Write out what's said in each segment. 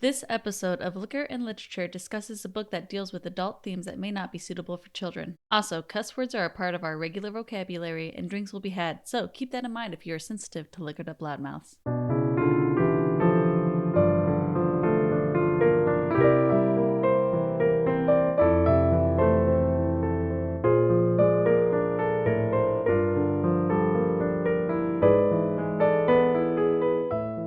This episode of Liquor and Literature discusses a book that deals with adult themes that may not be suitable for children. Also, cuss words are a part of our regular vocabulary and drinks will be had, so keep that in mind if you are sensitive to liquored up loudmouths.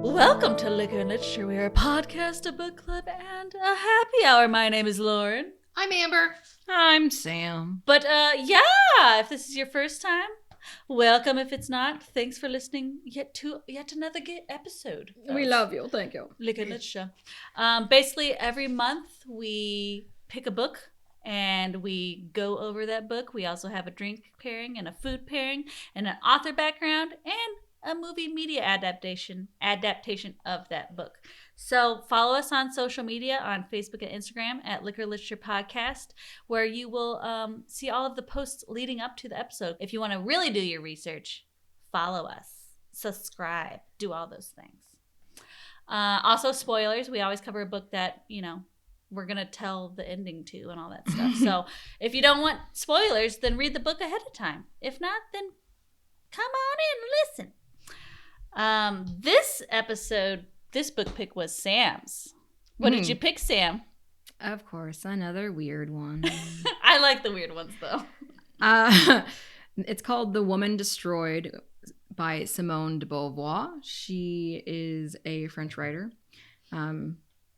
Welcome to Liquor and Literature. We are a podcast, a book club, and a happy hour. My name is Lauren. I'm Amber. I'm Sam. But if this is your first time, welcome. If it's not, thanks for listening yet another episode. We love you. Thank you. Liquor and Literature. Basically, every month we pick a book and we go over that book. We also have a drink pairing and a food pairing and an author background and a movie media adaptation of that book. So follow us on social media on Facebook and Instagram at Liquor Literature Podcast, where you will see all of the posts leading up to the episode. If you want to really do your research, follow us, subscribe, do all those things. Also, spoilers. We always cover a book that, we're going to tell the ending to and all that stuff. So if you don't want spoilers, then read the book ahead of time. If not, then come on in and listen. This book pick was Sam's. What did you pick, Sam? Of course, another weird one. I like the weird ones, though. It's called The Woman Destroyed by Simone de Beauvoir. She is a French writer.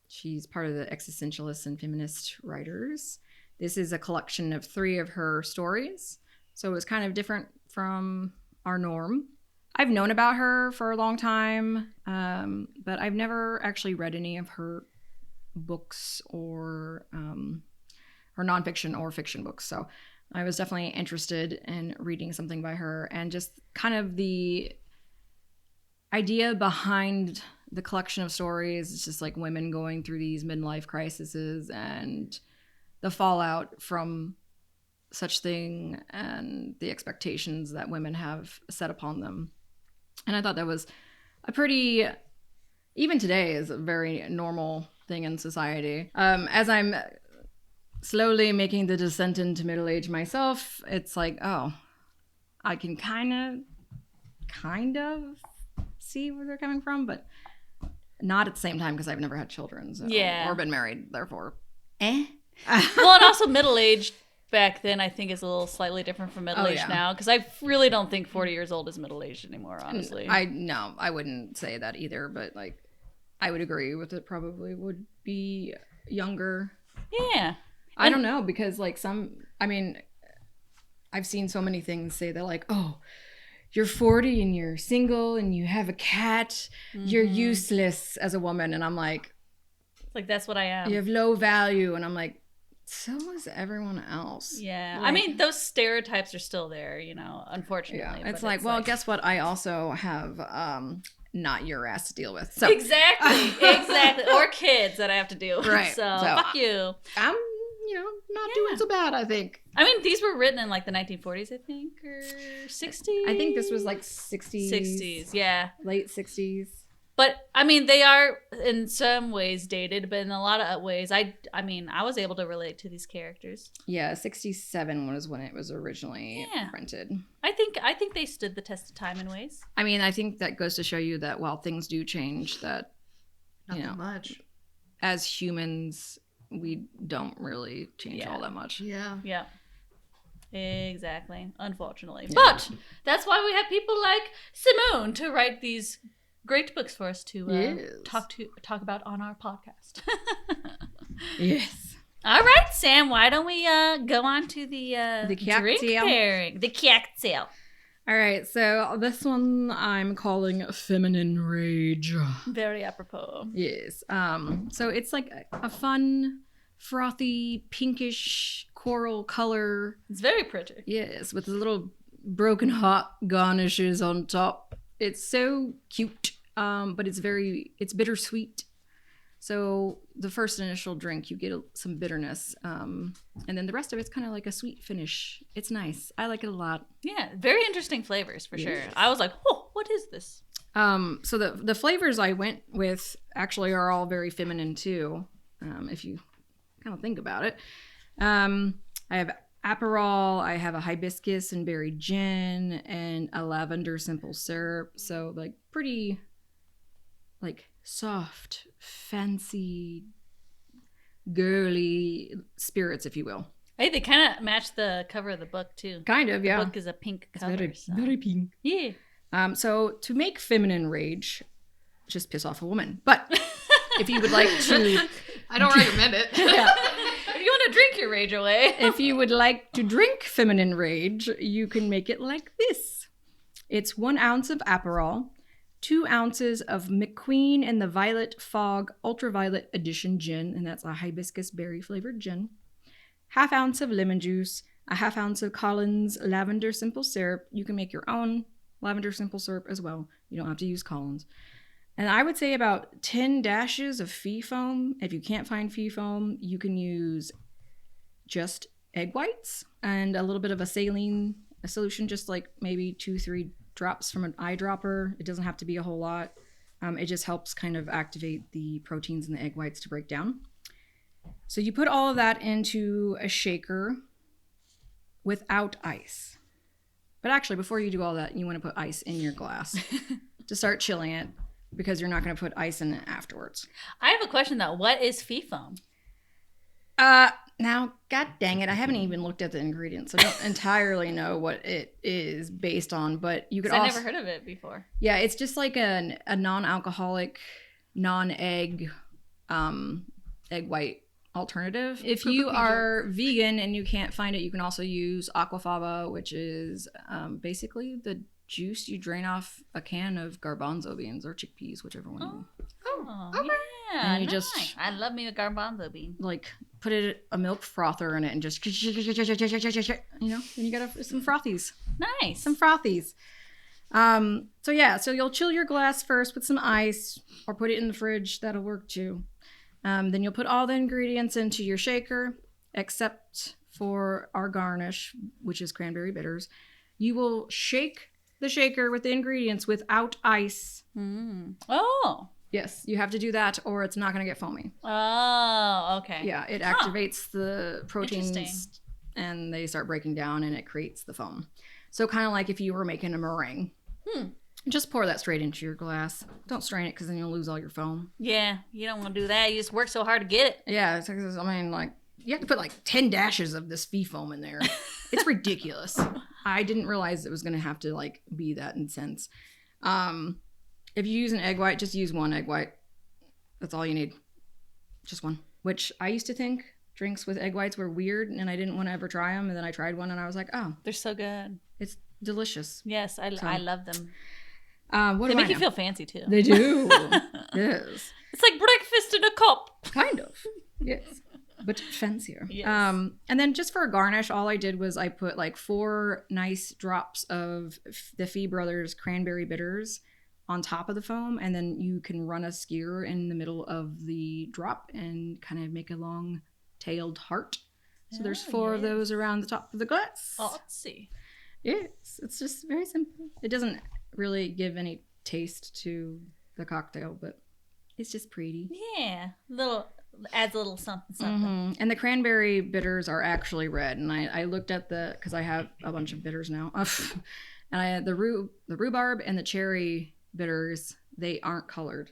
She's part of the existentialist and feminist writers. This is a collection of 3 of her stories, so it was kind of different from our norm. I've known about her for a long time, but I've never actually read any of her books or nonfiction or fiction books. So I was definitely interested in reading something by her, and just kind of the idea behind the collection of stories. It's just like women going through these midlife crises and the fallout from such thing and the expectations that women have set upon them. And I thought that was even today is a very normal thing in society. As I'm slowly making the descent into middle age myself, it's like, oh, I can kind of see where they're coming from, but not at the same time because I've never had children, or been married, therefore. Well, and also middle age back then, I think, is a little slightly different from middle age now, because I really don't think 40 years old is middle aged anymore, honestly. I wouldn't say that either, but like I would agree with it. Probably would be younger. Yeah. I don't know, because like I've seen so many things say that like, oh, you're 40 and you're single and you have a cat, you're useless as a woman. And I'm like, it's like, that's what I am. You have low value. And I'm like, so is everyone else. Yeah. Like, those stereotypes are still there, unfortunately. Yeah. It's like, well, guess what? I also have not your ass to deal with. So Exactly. Or kids that I have to deal with. Right. So fuck you. I'm, not doing so bad, I think. These were written in like the 1940s, I think, or 60s. I think this was like 60s. 60s, yeah. Late 60s. But, they are in some ways dated, but in a lot of ways, I was able to relate to these characters. Yeah, 67 was when it was originally printed. I think they stood the test of time in ways. I think that goes to show you that while things do change, that, Not much. As humans, we don't really change all that much. Yeah. Yeah. Exactly. Unfortunately. Yeah. But that's why we have people like Simone to write these great books for us to talk about on our podcast. Yes. All right, Sam. Why don't we go on to the drink pairing, the cocktail? All right. So this one I'm calling Feminine Rage. Very apropos. Yes. So it's like a fun, frothy, pinkish coral color. It's very pretty. Yes, with a little broken heart garnishes on top. It's so cute. But it's bittersweet. So the first initial drink, you get some bitterness. And then the rest of it's kind of like a sweet finish. It's nice. I like it a lot. Yeah, very interesting flavors for sure. I was like, oh, what is this? So the flavors I went with actually are all very feminine too, if you kind of think about it. I have Aperol, I have a hibiscus and berry gin, and a lavender simple syrup. So like pretty, like soft, fancy, girly spirits, if you will. Hey, they kind of match the cover of the book too. Kind of, yeah. The book is a pink cover. Very pink. Yeah. So to make feminine rage, just piss off a woman. But if you would like to, I don't recommend it. yeah, If you want to drink your rage away. if you would like to drink feminine rage, you can make it like this. It's 1 ounce of Aperol, 2 ounces of McQueen and the Violet Fog Ultraviolet Edition gin, and that's a hibiscus berry flavored gin. 1/2 ounce of lemon juice, a 1/2 ounce of Collins lavender simple syrup. You can make your own lavender simple syrup as well. You don't have to use Collins. And I would say about 10 dashes of fee foam. If you can't find fee foam, you can use just egg whites and a little bit of a solution, just like maybe 2-3 drops from an eyedropper. It doesn't have to be a whole lot. It just helps kind of activate the proteins in the egg whites to break down. So you put all of that into a shaker without ice. But actually, before you do all that, you want to put ice in your glass to start chilling it, because you're not going to put ice in it afterwards. I have a question though. What is fee foam? Now, god dang it, I haven't even looked at the ingredients, so I don't entirely know what it is based on, but you could also... I never heard of it before. Yeah, it's just like a non-alcoholic, non-egg, egg white alternative. If you are vegan and you can't find it, you can also use aquafaba, which is basically the juice you drain off a can of garbanzo beans or chickpeas, whichever one. Oh, okay. yeah. And you nice. just- I love me a garbanzo bean. Like put a milk frother in it and just, you know, then you got some frothies. Nice. Some frothies. So you'll chill your glass first with some ice or put it in the fridge. That'll work too. Then you'll put all the ingredients into your shaker, except for our garnish, which is cranberry bitters. You will shake the shaker with the ingredients without ice. Oh. Yes, you have to do that or it's not going to get foamy. Oh, okay. Yeah, it activates the proteins Interesting. and they start breaking down and it creates the foam. So kind of like if you were making a meringue. Just pour that straight into your glass. Don't strain it because then you'll lose all your foam. Yeah, you don't want to do that. You just work so hard to get it. Yeah, like you have to put like 10 dashes of this fee foam in there. It's ridiculous. I didn't realize it was going to have to like be that intense. If you use an egg white, just use 1 egg white. That's all you need. Just 1. Which I used to think drinks with egg whites were weird and I didn't want to ever try them. And then I tried one and I was like, oh, They're so good. it's delicious. Yes, I love them. What They do make I you know? feel fancy too. They do. Yes. It's like breakfast in a cup. Kind of. Yes. But fancier. Yes. And then just for a garnish, all I did was I put like 4 nice drops of the Fee Brothers cranberry bitters on top of the foam. And then you can run a skewer in the middle of the drop and kind of make a long tailed heart. So there's 4 of those around the top of the glass. Oh, let's see. Yes. It's just very simple. It doesn't really give any taste to the cocktail, but it's just pretty. Yeah, adds a little something something. And the cranberry bitters are actually red. And I looked at because I have a bunch of bitters now. And I had the rhubarb and the cherry bitters, they aren't colored.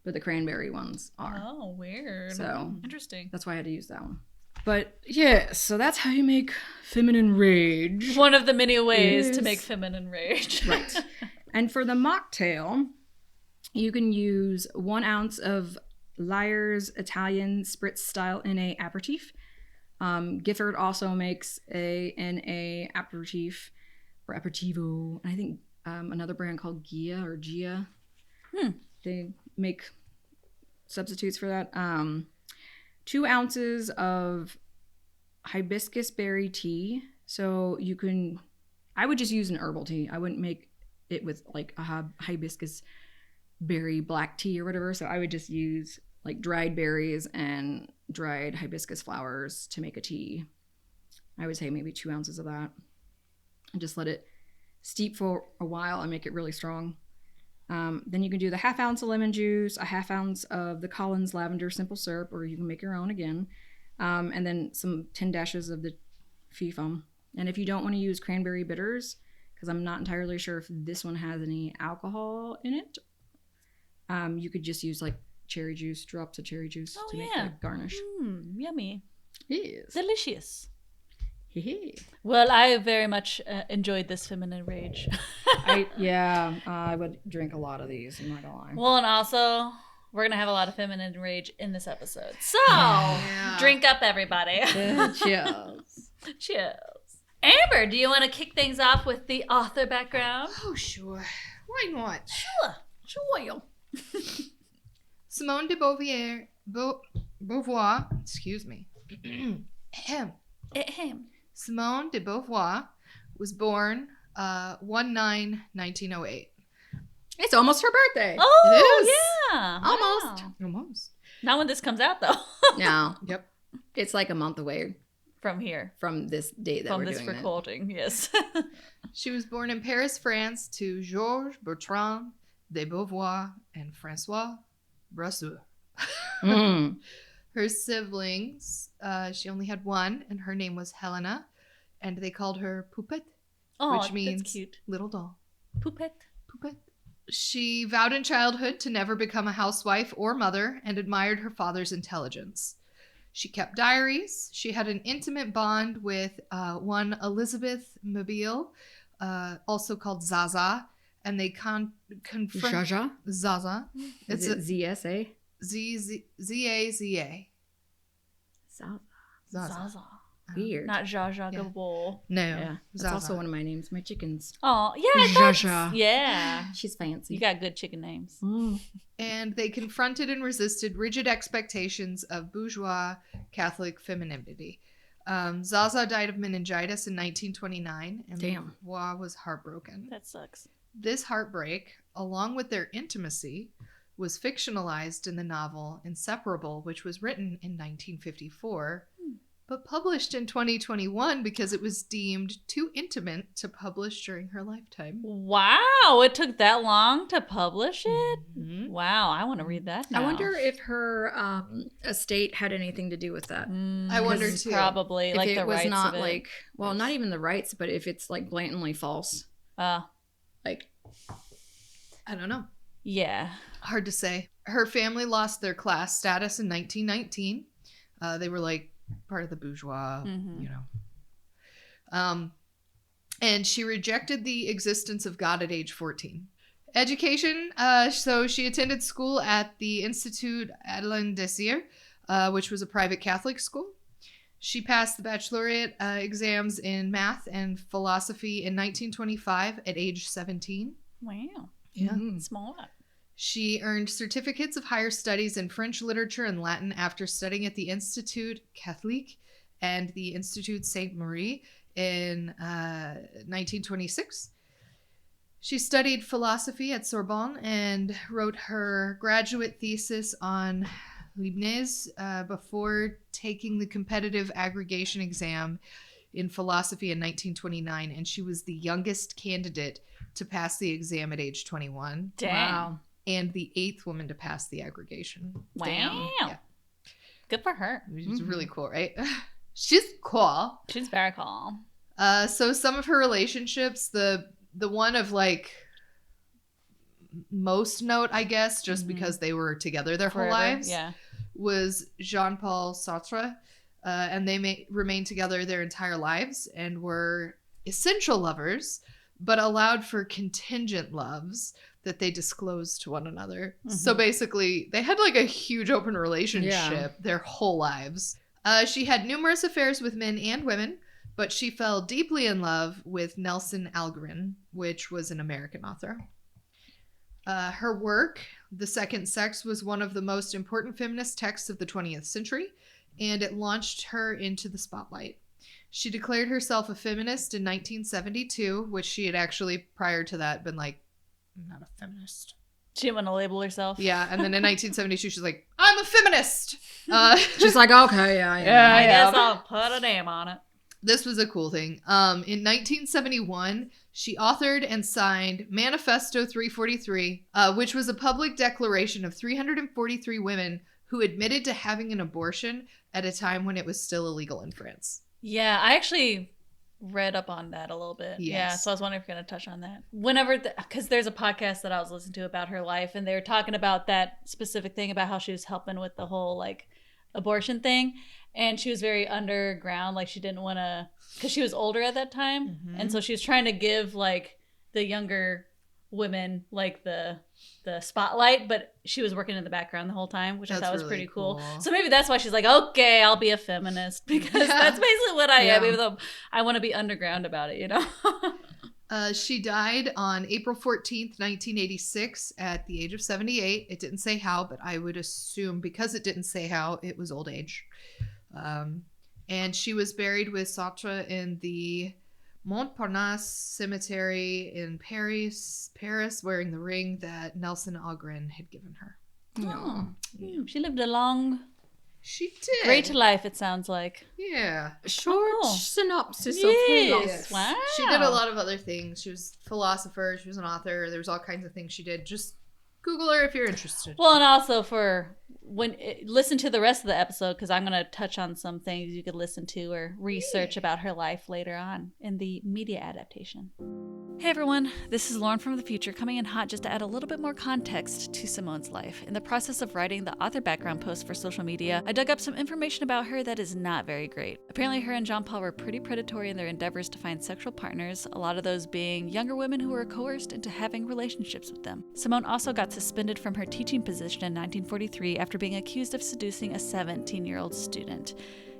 But the cranberry ones are. Oh, weird. So Interesting. that's why I had to use that one. But yeah, so that's how you make feminine rage. One of the many ways Yes. to make feminine rage. Right. And for the mocktail, you can use 1 ounce of Lyre's Italian Spritz style NA aperitif. Gifford also makes a NA aperitif or aperitivo. And I think another brand called Gia. They make substitutes for that. 2 ounces of hibiscus berry tea. So I would just use an herbal tea. I wouldn't make it with like a hibiscus berry black tea or whatever. So I would just use like dried berries and dried hibiscus flowers to make a tea. I would say maybe 2 ounces of that. And just let it steep for a while and make it really strong. Then you can do the ½ ounce of lemon juice, a ½ ounce of the Collins lavender simple syrup, or you can make your own again. And then some 10 dashes of the fee foam. And if you don't want to use cranberry bitters, because I'm not entirely sure if this one has any alcohol in it, you could just use like cherry juice, drops of cherry juice to make a garnish. Yummy. Yes. Delicious. Hee. Well, I very much enjoyed this feminine rage. I would drink a lot of these, I'm not gonna lie. Well, and also, we're going to have a lot of feminine rage in this episode. So, Yeah. drink up, everybody. Cheers. Cheers. Amber, do you want to kick things off with the author background? Oh, sure. Why not? Sure. Simone de Beauvoir, excuse me. Ahem. Simone de Beauvoir was born 1/9/1908. It's almost her birthday. Oh, It is. yeah. Almost. Wow. Almost. Not when this comes out, though. No. Yep. It's like a month away From here. from this date that From we're this doing it. recording, yes. She was born in Paris, France, to Georges Bertrand de Beauvoir and François Brasseur. Mm. Her siblings, she only had one, and her name was Helena, and they called her Poupette, Oh, which means that's cute. little doll. Poupette. Poupette. She vowed in childhood to never become a housewife or mother and admired her father's intelligence. She kept diaries. She had an intimate bond with one Elizabeth Mabille, also called Zaza, and they confront Jaja? Zaza. Is it ZSA? Z-A-Z-A. Zaza. Zaza. Zaza. Weird. Not Zsa Zsa Yeah. Gabor. No. Yeah, that's Zaza. also one of my names. My chickens. Oh, yeah. I thought- Zsa Zsa. Yeah. She's fancy. You got good chicken names. Mm. And they confronted and resisted rigid expectations of bourgeois Catholic femininity. Zaza died of meningitis in 1929, and Damn. Beauvoir was heartbroken. That sucks. This heartbreak, along with their intimacy, was fictionalized in the novel Inseparable, which was written in 1954, but published in 2021 because it was deemed too intimate to publish during her lifetime. Wow. It took that long to publish it? Mhm. Wow. I want to read that now. I wonder if her estate had anything to do with that. I wonder Because too. Probably. If Like it the was rights not of it. like, well, not even the rights, but if it's like blatantly false. Like, I don't know. Yeah. Hard to say. Her family lost their class status in 1919. They were like part of the bourgeois, Mhm. you know. And she rejected the existence of God at age 14. Education. So she attended school at the Institut Adelin Desir, which was a private Catholic school. She passed the baccalaureate exams in math and philosophy in 1925 at age 17. Wow. Yeah. mm. Smart. She earned certificates of higher studies in French literature and Latin after studying at the Institut Catholique and the Institut Sainte-Marie in 1926. She studied philosophy at Sorbonne and wrote her graduate thesis on Leibniz before taking the competitive aggregation exam in philosophy in 1929, and she was the youngest candidate to pass the exam at age 21. Dang. Wow. And the 8th woman to pass the aggregation. Wow. Damn. Yeah. Good for her. Which is Mhm. really cool, right? She's cool. She's very calm. So some of her relationships, the one of like most note, I guess, just Mhm. because they were together their whole Forever. lives, Yeah. was Jean-Paul Sartre. And they remained together their entire lives and were essential lovers, but allowed for contingent loves that they disclosed to one another. So Mhm. basically, they had like a huge open relationship their whole lives. She had numerous affairs with men and women, but she fell deeply in love with Nelson Algren, which was an American author. Her work, The Second Sex, was one of the most important feminist texts of the 20th century, and it launched her into the spotlight. She declared herself a feminist in 1972, which she had actually, prior to that, been like, I'm not a feminist. She didn't want to label herself. Yeah, and then in 1972, she's like, I'm a feminist! She's like, okay, yeah. I guess I'll put a name on it. This was a cool thing. In 1971, She authored and signed Manifesto 343, which was a public declaration of 343 women who admitted to having an abortion at a time when it was still illegal in France. Yeah, I actually read up on that a little bit. Yes. Yeah, so I was wondering if you're going to touch on that. Whenever, because there's a podcast that I was listening to about her life, and they were talking about that specific thing about how she was helping with the whole like abortion thing, and she was very underground, like she didn't want to, because she was older at that time, Mm-hmm. and so she was trying to give like the younger women like the spotlight, but she was working in the background the whole time, which I thought was really pretty cool. cool. So maybe that's why she's like, okay, I'll be a feminist, because that's basically what I am, even though I want to be underground about it, you know? She died on April 14th, 1986 at the age of 78. It didn't say how, but I would assume because it didn't say how, it was old age. And she was buried with Sartre in the Montparnasse Cemetery in Paris, wearing the ring that Nelson Algren had given her. Oh, she lived a long, She did. great life, it sounds like. Yeah. Short cool. synopsis of Yes. her life. Yes. Wow. She did a lot of other things. She was a philosopher. She was an author. There was all kinds of things she did. Just Google her if you're interested. Well, and also for listen to the rest of the episode, because I'm going to touch on some things you could listen to or research about her life later on in the media adaptation. Hey everyone, this is Lauren from the future, coming in hot just to add a little bit more context to Simone's life. In the process of writing the author background post for social media, I dug up some information about her that is not very great. Apparently her and Jean Paul were pretty predatory in their endeavors to find sexual partners, a lot of those being younger women who were coerced into having relationships with them. Simone also got suspended from her teaching position in 1943 after being accused of seducing a 17-year-old student.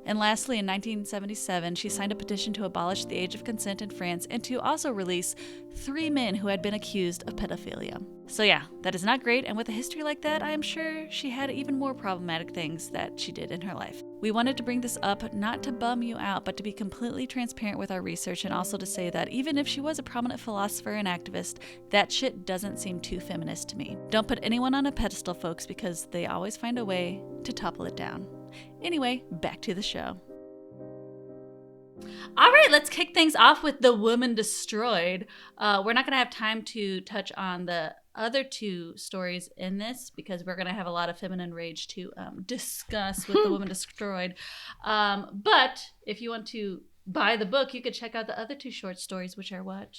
And lastly, in 1977, she signed a petition to abolish the age of consent in France and to also release 3 men who had been accused of pedophilia. So yeah, that is not great, and with a history like that, I am sure she had even more problematic things that she did in her life. We wanted to bring this up not to bum you out, but to be completely transparent with our research, and also to say that even if she was a prominent philosopher and activist, that shit doesn't seem too feminist to me. Don't put anyone on a pedestal, folks, because they always find a way to topple it down. Anyway, back to the show. All right, let's kick things off with The Woman Destroyed. We're not going to have time to touch on the other 2 stories in this because we're going to have a lot of feminine rage to discuss with The Woman Destroyed. But if you want to buy the book, you could check out the other 2 short stories, which are what?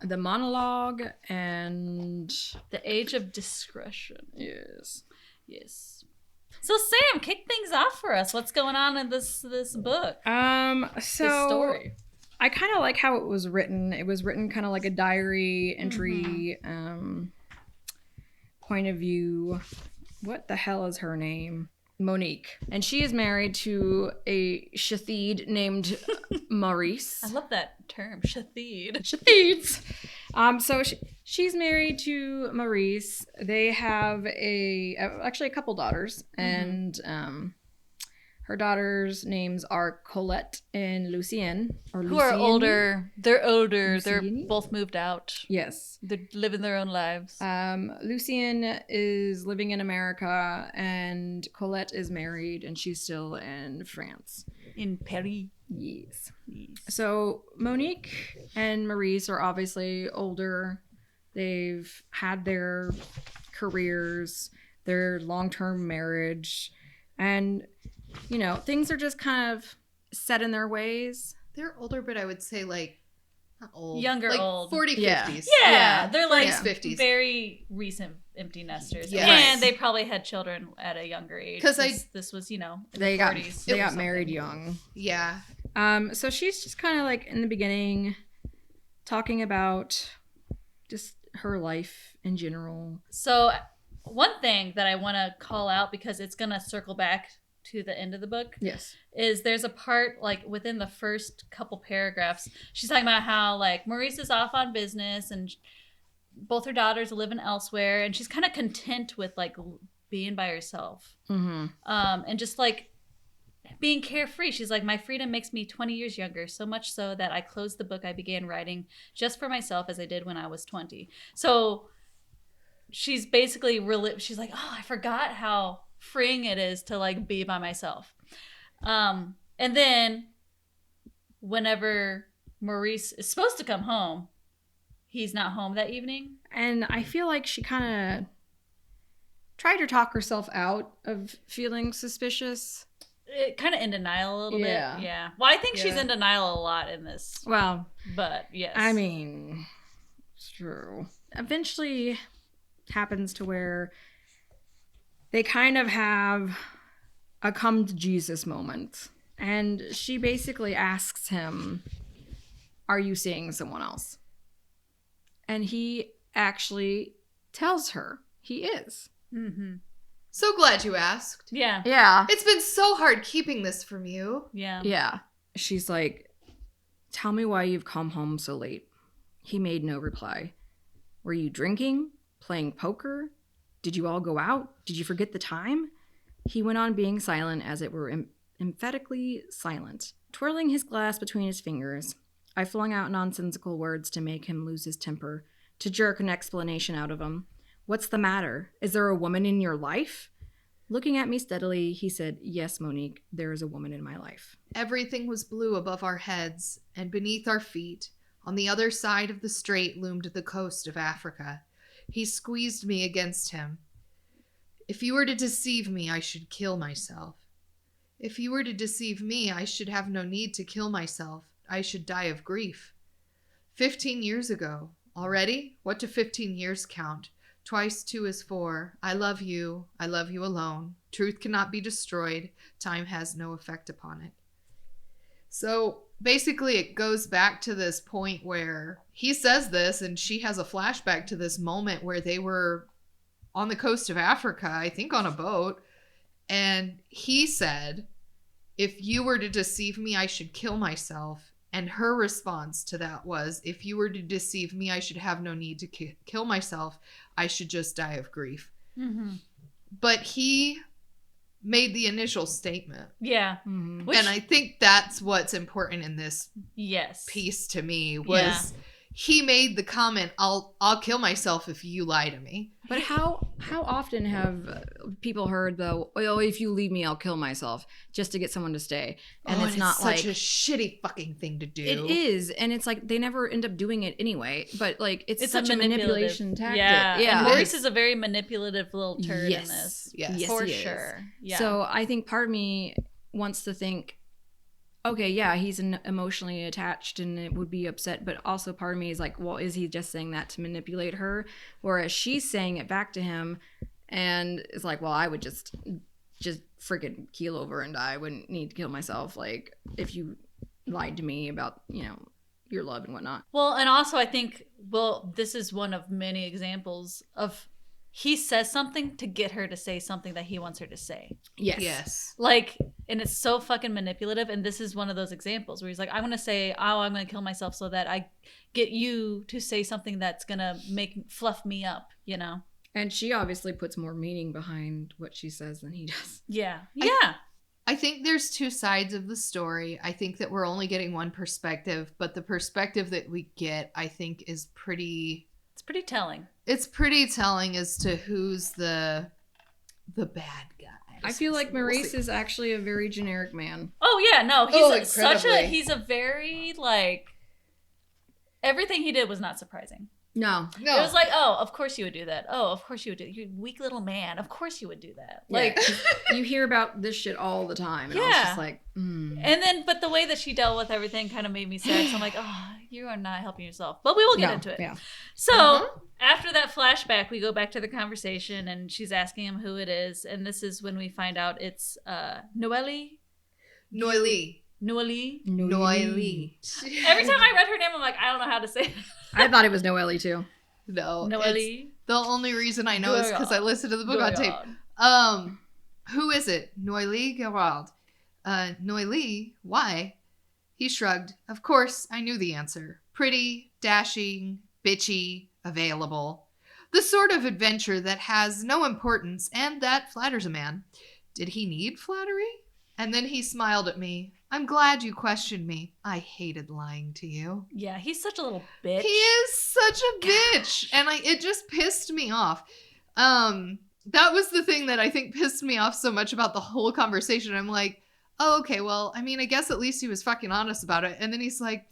The Monologue and The Age of Discretion. yes. Yes. So Sam, kick things off for us. What's going on in this book? So This story. I kind of like how it was written. It was written kind of like a diary entry point of view. What the hell is her name? Monique. And she is married to a Shathid named Maurice. I love that term, Shathid. Shathids. So she's married to Maurice. They have actually a couple daughters, and her daughters' names are Colette and Lucienne. Who are older. They're older. They're Lucienne? both moved out. Yes. They're living their own lives. Lucienne is living in America, and Colette is married, and she's still in France. In Paris. Yes. So Monique and Maurice are obviously older. They've had their careers, their long-term marriage, and, you know, things are just kind of set in their ways. They're older, but I would say like not old. Younger, like old. 40s, Yeah. 50s. Yeah, they're like 40s, 50s. very recent empty nesters. Yes. And they probably had children at a younger age. 'Cause this was, you know, in They the got 40s. they or got something. married young. Yeah. So she's just kind of like in the beginning talking about just her life in general. So one thing that I want to call out, because it's going to circle back to the end of the book, Yes. is there's a part like within the first couple paragraphs, she's talking about how like Maurice is off on business and both her daughters are living elsewhere, and she's kind of content with like being by herself, and just like being carefree. She's like, my freedom makes me 20 years younger, so much so that I closed the book I began writing just for myself as I did when I was 20. So she's basically she's like, oh, I forgot how freeing it is to like be by myself. And then whenever Maurice is supposed to come home, he's not home that evening. And I feel like she kind of tried to talk herself out of feeling suspicious. It kind of in denial a little Yeah. bit. Yeah. Well, I think she's Yeah. in denial a lot in this. Well, But yes. I mean, it's true. Eventually happens to where they kind of have a come to Jesus moment. And she basically asks him, "Are you seeing someone else?" And he actually tells her he is. Mm-hmm. So glad you asked. Yeah. Yeah. It's been so hard keeping this from you. Yeah. Yeah. She's like, "Tell me why you've come home so late." He made no reply. "Were you drinking? Playing poker? Did you all go out? Did you forget the time?" He went on being silent, as it were emphatically silent, twirling his glass between his fingers. I flung out nonsensical words to make him lose his temper, to jerk an explanation out of him. "What's the matter? Is there a woman in your life?" Looking at me steadily, he said, "Yes, Monique, there is a woman in my life." Everything was blue above our heads, and beneath our feet, on the other side of the strait, loomed the coast of Africa. He squeezed me against him. "If you were to deceive me, I should kill myself. If you were to deceive me, I should have no need to kill myself. I should die of grief. 15 years ago. Already? What do 15 years count? Twice 2 is 4. I love you alone. Truth cannot be destroyed. Time has no effect upon it." So basically it goes back to this point where he says this and she has a flashback to this moment where they were on the coast of Africa, I think on a boat. And he said, "If you were to deceive me, I should kill myself." And her response to that was, "If you were to deceive me, I should have no need to kill myself. I should just die of grief." Mm-hmm. But he made the initial statement. Yeah. Mm-hmm. Which, And I think that's what's important in this yes. piece to me was Yeah. he made the comment, I'll kill myself if you lie to me." But how often have people heard the, "Oh, if you leave me, I'll kill myself," just to get someone to stay? And it's not such like a shitty fucking thing to do. it is, and it's like they never end up doing it anyway. But like it's such a manipulative manipulation tactic. Yeah. Yeah. And Maurice is a very manipulative little turd Yes. in this. Yes. Yes, For he is. sure. Yeah. So I think part of me wants to think, okay, yeah, he's emotionally attached and it would be upset, but also part of me is like, well, is he just saying that to manipulate her? Whereas she's saying it back to him and it's like, well, I would just freaking keel over and die. I wouldn't need to kill myself. Like, if you lied to me about, your love and whatnot. Well, and also I think, this is one of many examples of he says something to get her to say something that he wants her to say. Yes. Like, and it's so fucking manipulative. And this is one of those examples where he's like, I'm going to say, I'm going to kill myself so that I get you to say something that's going to fluff me up, And she obviously puts more meaning behind what she says than he does. Yeah. Yeah. I think there's two sides of the story. I think that we're only getting one perspective, but the perspective that we get, I think, is pretty... It's pretty telling. It's pretty telling as to who's the bad guy. I feel like Maurice is actually a very generic man. Oh, yeah. No, incredibly. he's a very, everything he did was not surprising. No. It was like, oh, of course you would do that. Oh, of course you would do that. You weak little man. Of course you would do that. Like, you hear about this shit all the time. And I was just like, And then, but the way that she dealt with everything kind of made me sad. So I'm like, oh, you are not helping yourself. But we will get into it. Yeah. So after that flashback, we go back to the conversation and she's asking him who it is. And this is when we find out it's Noelle. Noily. Noelle. Noily. Every time I read her name, I'm like, I don't know how to say it. I thought it was Noelle too. No. Noelle. The only reason I know is because I listened to the book on tape. Goyard. Who is it? Noily Gerald. Noily? Why? He shrugged. Of course, I knew the answer. Pretty, dashing, bitchy, available. The sort of adventure that has no importance and that flatters a man. Did he need flattery? And then he smiled at me. I'm glad you questioned me. I hated lying to you. Yeah, he's such a little bitch. He is such a bitch. And it just pissed me off. That was the thing that I think pissed me off so much about the whole conversation. I'm like, oh, okay, well, I mean, I guess at least he was fucking honest about it. And then he's like,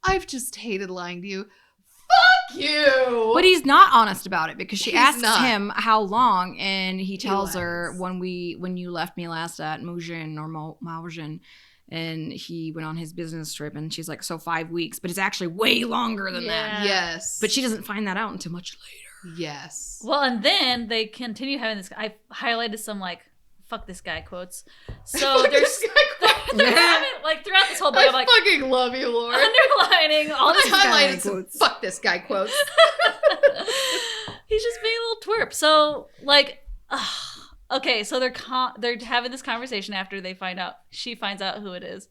I've just hated lying to you. Fuck you. But he's not honest about it because she He's asks not. him how long, and he tells her lies. when you left me last at Mougin or Maugin, and he went on his business trip, and she's like, so 5 weeks, but it's actually way longer than that. Yes. But she doesn't find that out until much later. Yes. Well, and then they continue having this. I highlighted some like "fuck this guy" quotes. So there's they're having, like throughout this whole book, I'm like fucking love you, Lord. underlining all this. I highlighted some "fuck this guy" quotes. He's just being a little twerp. So like, okay, so they're having this conversation after she finds out who it is,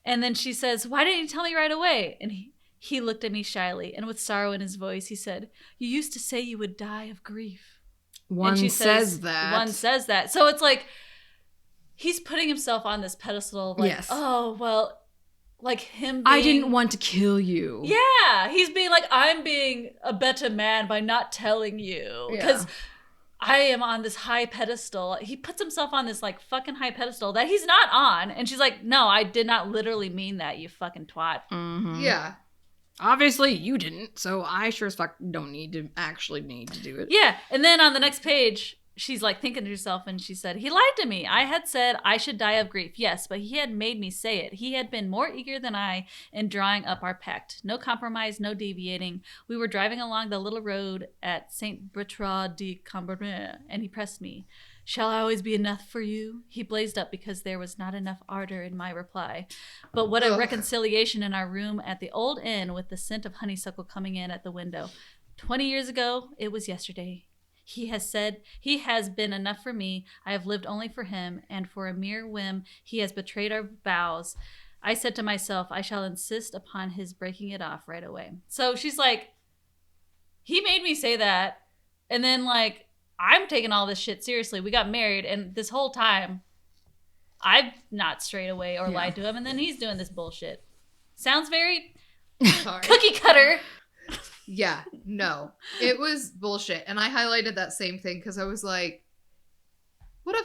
and then she says, "Why didn't you tell me right away?" And he looked at me shyly, and with sorrow in his voice, he said, "You used to say you would die of grief." One says that. One says that. So it's like he's putting himself on this pedestal of like, Yes. oh, well, like him being, I didn't want to kill you. Yeah. He's being like, I'm being a better man by not telling you. Because I am on this high pedestal. He puts himself on this like fucking high pedestal that he's not on. And she's like, no, I did not literally mean that, you fucking twat. Mm-hmm. Yeah. Obviously, you didn't, so I sure as fuck don't need to do it. Yeah, and then on the next page, she's like thinking to herself, and she said, he lied to me. I had said I should die of grief, yes, but he had made me say it. He had been more eager than I in drawing up our pact. No compromise, no deviating. We were driving along the little road at Saint Bertrand de Combremere, and he pressed me. Shall I always be enough for you? He blazed up because there was not enough ardor in my reply. But what a reconciliation in our room at the old inn with the scent of honeysuckle coming in at the window. 20 years ago, it was yesterday. He has said, he has been enough for me. I have lived only for him, and for a mere whim, he has betrayed our vows. I said to myself, I shall insist upon his breaking it off right away. So she's like, he made me say that, and then like, I'm taking all this shit seriously. We got married, and this whole time, I've not strayed away or lied to him, and then he's doing this bullshit. Sounds very cookie cutter. Yeah, no. It was bullshit. And I highlighted that same thing because I was like, what a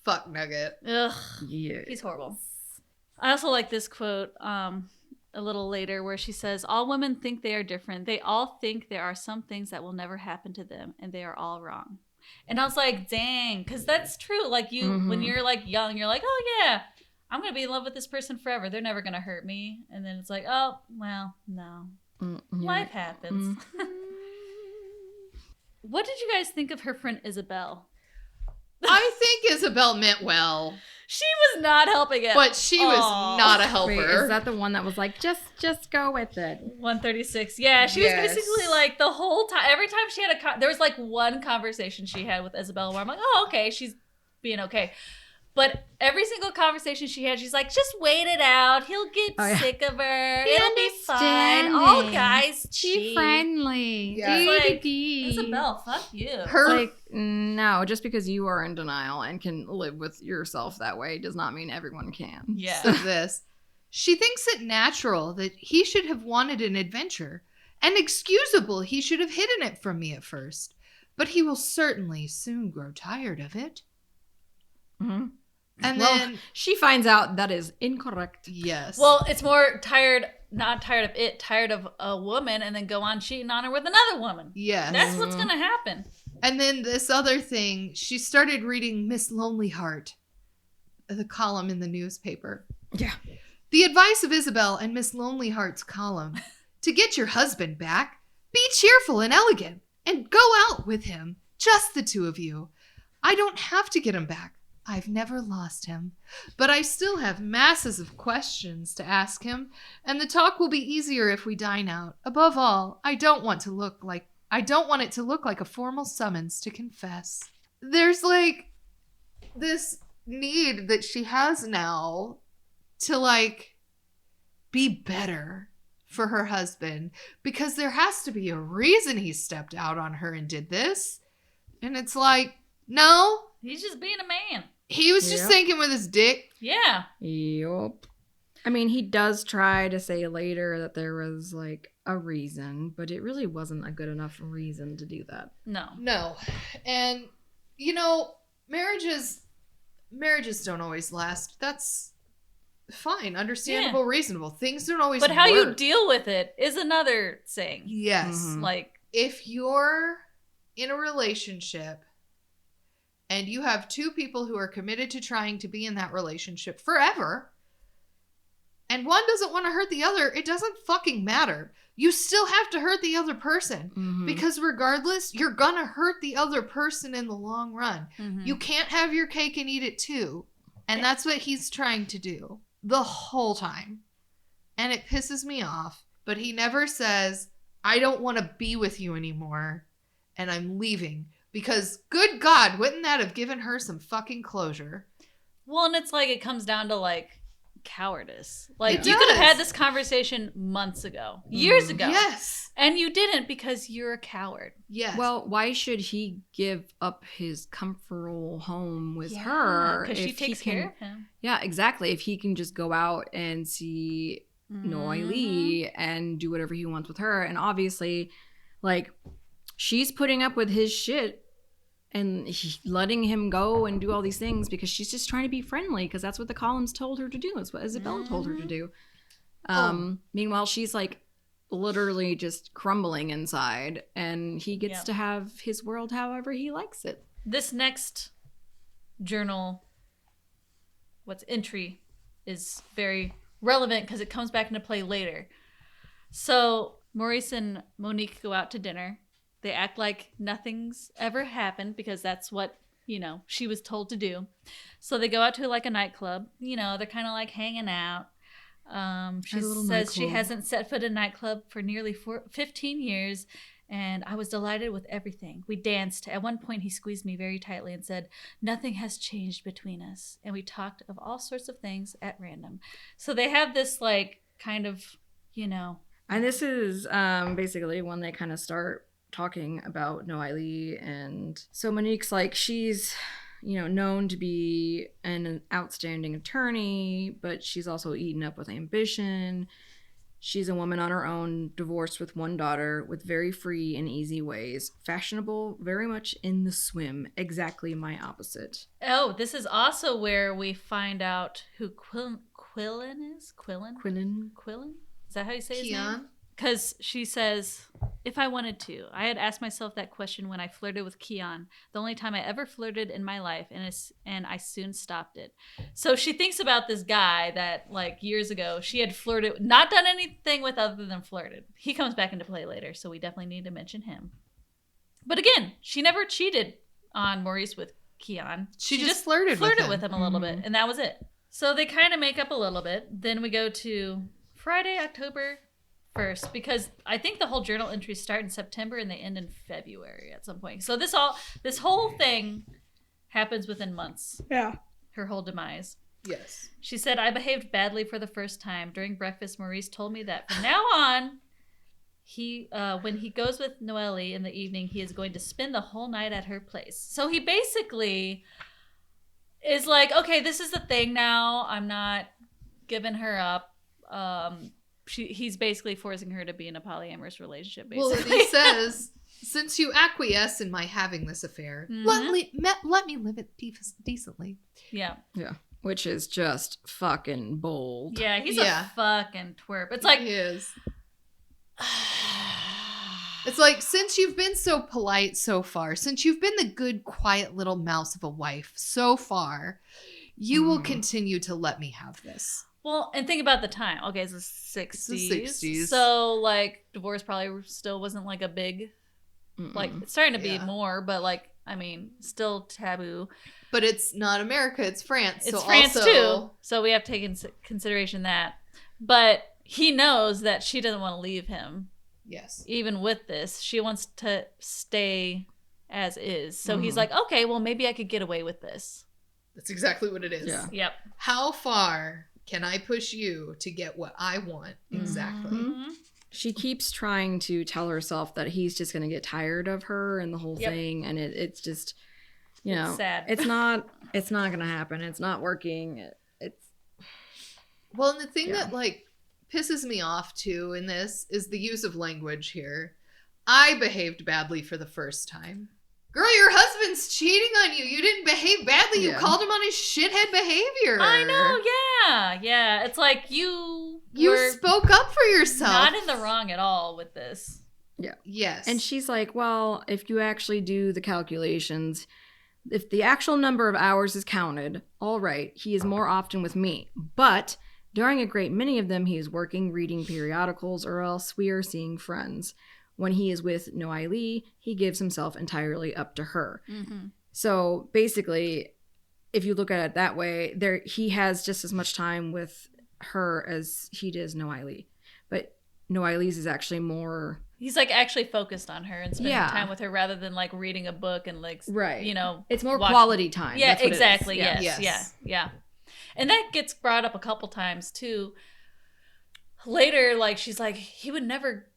fuck nugget. Ugh. Yeah. He's horrible. I also like this quote a little later where she says, all women think they are different. They all think there are some things that will never happen to them, and they are all wrong. And I was like, dang, because that's true. Like when you're like young, you're like, oh yeah, I'm going to be in love with this person forever. They're never going to hurt me. And then it's like, oh, well, no. Life happens. What did you guys think of her friend Isabel? I think Isabel meant well. She was not helping it. But she was not a helper. Wait, is that the one that was like, just go with it? 136. Yeah, she was basically like the whole time. Every time she had there was like one conversation she had with Isabel where I'm like, oh, okay, she's being okay. But every single conversation she had, she's like, just wait it out. He'll get sick of her. It'll be fine. All guys cheat. Be friendly. Yeah. Like, Isabel, fuck you. Like, no, just because you are in denial and can live with yourself that way does not mean everyone can. Yeah. Says this. She thinks it natural that he should have wanted an adventure, and excusable he should have hidden it from me at first. But he will certainly soon grow tired of it. Mm-hmm. And well, then she finds out that is incorrect. Yes. Well, it's more not tired of it, tired of a woman, and then go on cheating on her with another woman. Yes. That's what's going to happen. And then this other thing, she started reading Miss Lonely Heart, the column in the newspaper. Yeah. The advice of Isabel and Miss Lonely Heart's column. To get your husband back, be cheerful and elegant, and go out with him. Just the two of you. I don't have to get him back. I've never lost him, but I still have masses of questions to ask him, and the talk will be easier if we dine out. Above all, I don't want it to look like a formal summons to confess. There's like this need that she has now to like be better for her husband, because there has to be a reason he stepped out on her and did this. And it's like, no. He's just being a man. He was just thinking with his dick. Yeah. Yup. I mean, he does try to say later that there was like a reason, but it really wasn't a good enough reason to do that. No. And you know, marriages don't always last. That's fine, understandable, reasonable. Things don't always But how you work. deal with it is another thing. Yes. Mhm. Like, If you're in a relationship and you have two people who are committed to trying to be in that relationship forever, and one doesn't want to hurt the other, it doesn't fucking matter. You still have to hurt the other person. Mhm. Because regardless, you're gonna hurt the other person in the long run. You can't have your cake and eat it too. And that's what he's trying to do the whole time. And it pisses me off. But he never says, I don't want to be with you anymore. And I'm leaving. Because, good God, wouldn't that have given her some fucking closure? well, and it's like it comes down to like cowardice. Like, It you could have does. had this conversation months ago, years ago. Yes. And you didn't because you're a coward. Yes. Well, why should he give up his comfortable home with Yeah, her? because she if takes he can, care of him. Yeah, exactly. If he can just go out and see Noily and do whatever he wants with her. And obviously, like, she's putting up with his shit and letting him go and do all these things because she's just trying to be friendly because that's what the columns told her to do. It's what Isabella told her to do. Meanwhile, she's like literally just crumbling inside and he gets Yep. to have his world however he likes it. This next journal, entry, is very relevant because it comes back into play later. So Maurice and Monique go out to dinner. They act like nothing's ever happened because that's what, she was told to do. So they go out to like a nightclub. They're kind of like hanging out. She At a little says she nightclub. hasn't set foot in a nightclub for nearly 15 years. And I was delighted with everything. We danced. At one point, he squeezed me very tightly and said, "Nothing has changed between us." And we talked of all sorts of things at random. So they have this like kind of, And this is basically when they kind of start talking about Noily. And so Monique's like, she's, known to be an outstanding attorney, but she's also eaten up with ambition. She's a woman on her own, divorced with one daughter, with very free and easy ways, fashionable, very much in the swim. Exactly my opposite. Oh, this is also where we find out who Quillen is? Quillen? Quillen? Is that how you say his name? Keon? Because she says, if I wanted to. I had asked myself that question when I flirted with Keon, the only time I ever flirted in my life, and I soon stopped it. So she thinks about this guy that, like, years ago, she had flirted, not done anything with other than flirted. He comes back into play later, so we definitely need to mention him. But again, she never cheated on Maurice with Keon. She just flirted with him a little bit, and that was it. So they kind of make up a little bit. Then we go to Friday, October 1st, because I think the whole journal entries start in September and they end in February at some point. So this whole thing happens within months. Yeah. Her whole demise. Yes. She said, "I behaved badly for the first time. During breakfast, Maurice told me that from now on, when he goes with Noelle in the evening, he is going to spend the whole night at her place." So he basically is like, okay, this is the thing now. I'm not giving her up. He's basically forcing her to be in a polyamorous relationship, basically. Well, he says, since you acquiesce in my having this affair, let me live it decently. Yeah. Yeah. Which is just fucking bold. Yeah, he's Yeah. a fucking twerp. It's like, He is. It's like, since you've been so polite so far, since you've been the good, quiet little mouse of a wife so far, you will continue to let me have this. well, and think about the time. Okay, it's the 60s. It's the 60s. So, like, divorce probably still wasn't, like, a big, like, it's starting to be Yeah. more, but, like, I mean, still taboo. But it's not America, it's France. It's so France, also, too. So we have to take into consideration that. But he knows that she doesn't want to leave him. Yes. Even with this, she wants to stay as is. So he's like, okay, well, maybe I could get away with this. That's exactly what it is. Yeah. Yep. How far can I push you to get what I want? Exactly. Mm-hmm. She keeps trying to tell herself that he's just going to get tired of her and the whole Yep. thing. And it's just, you know, It's sad. it's not going to happen. It's not working. It's Well, and the thing Yeah. that, like, pisses me off, too, in this is the use of language here. I behaved badly for the first time. Girl, your husband's cheating on you. You didn't behave badly. You Yeah. called him on his shithead behavior. I know, Yeah. It's like you You spoke up for yourself. not in the wrong at all with this. Yeah. Yes. And she's like, well, if you actually do the calculations, if the actual number of hours is counted, all right, he is more often with me. But during a great many of them, he is working, reading periodicals, or else we are seeing friends. When he is with Noailly, he gives himself entirely up to her. Mm-hmm. So basically, if you look at it that way, he has just as much time with her as he does Noailly. But Noailly's is actually more... He's like actually focused on her and spending Yeah. time with her rather than like reading a book and like, Right. you know, It's more watching- quality time. Yeah, That's what it is. exactly. Yeah. Yes. Yeah. And that gets brought up a couple times too. Later, like she's like, he would never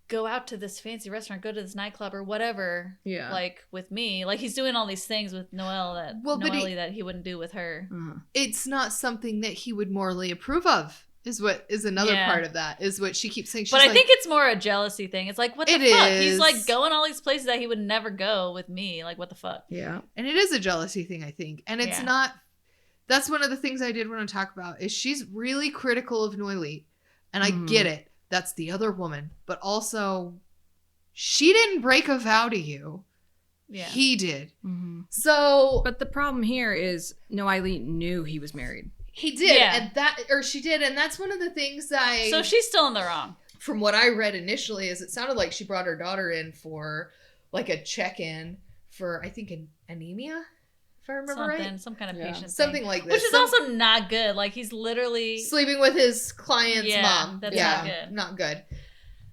go out to this fancy restaurant, go to this nightclub or whatever. Yeah. Like with me, like he's doing all these things with Noelle that he wouldn't do with her. Uh-huh. It's not something that he would morally approve of. Is another part of that, is what she keeps saying. She's But I like, think it's more a jealousy thing. It's like, what the It fuck? is. He's like going all these places that he would never go with me. Like, what the fuck? Yeah. and it is a jealousy thing, I think. And it's Yeah. not, that's one of the things I did want to talk about, is she's really critical of Noailly. And I Mhm. get it. That's the other woman. But also, she didn't break a vow to you. Yeah. He did. Mm-hmm. So, But the problem here is Noailly knew he was married. he did. Yeah. And she did. And that's one of the things So she's still in the wrong. from what I read initially, is it sounded like she brought her daughter in for like a check-in for, I think, anemia, if I remember right. Some kind of Yeah. patient Something thing. like this. Which is also not good. Like, he's literally... sleeping with his client's Yeah, mom. that's yeah, not good. Not good.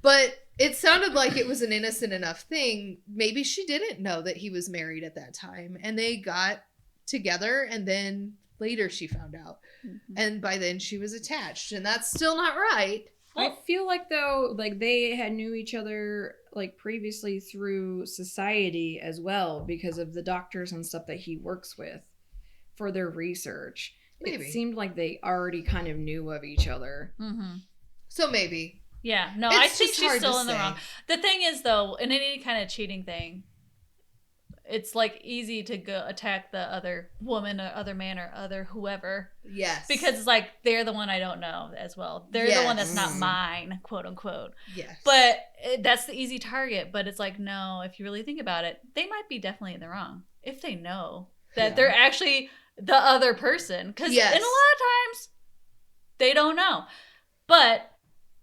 But it sounded like it was an innocent enough thing. Maybe she didn't know that he was married at that time, and they got together, and then later she found out. Mhm. And by then she was attached, and that's still not right. I feel like though, like they had knew each other like previously through society as well because of the doctors and stuff that he works with for their research. Maybe. It seemed like they already kind of knew of each other. Mm-hmm. So maybe. Yeah. No, It's I think just she's hard to still in the say. wrong. The thing is, though, in any kind of cheating thing, it's like easy to go attack the other woman or other man or other whoever, Yes. because it's like they're the one I don't know as well. They're the one that's not Yes. mine, quote unquote. Yes. But that's the easy target. But it's like, no, if you really think about it, they might be definitely in the wrong if they know that Yeah. they're actually the other person. Because Yes. in a lot of times, they don't know. But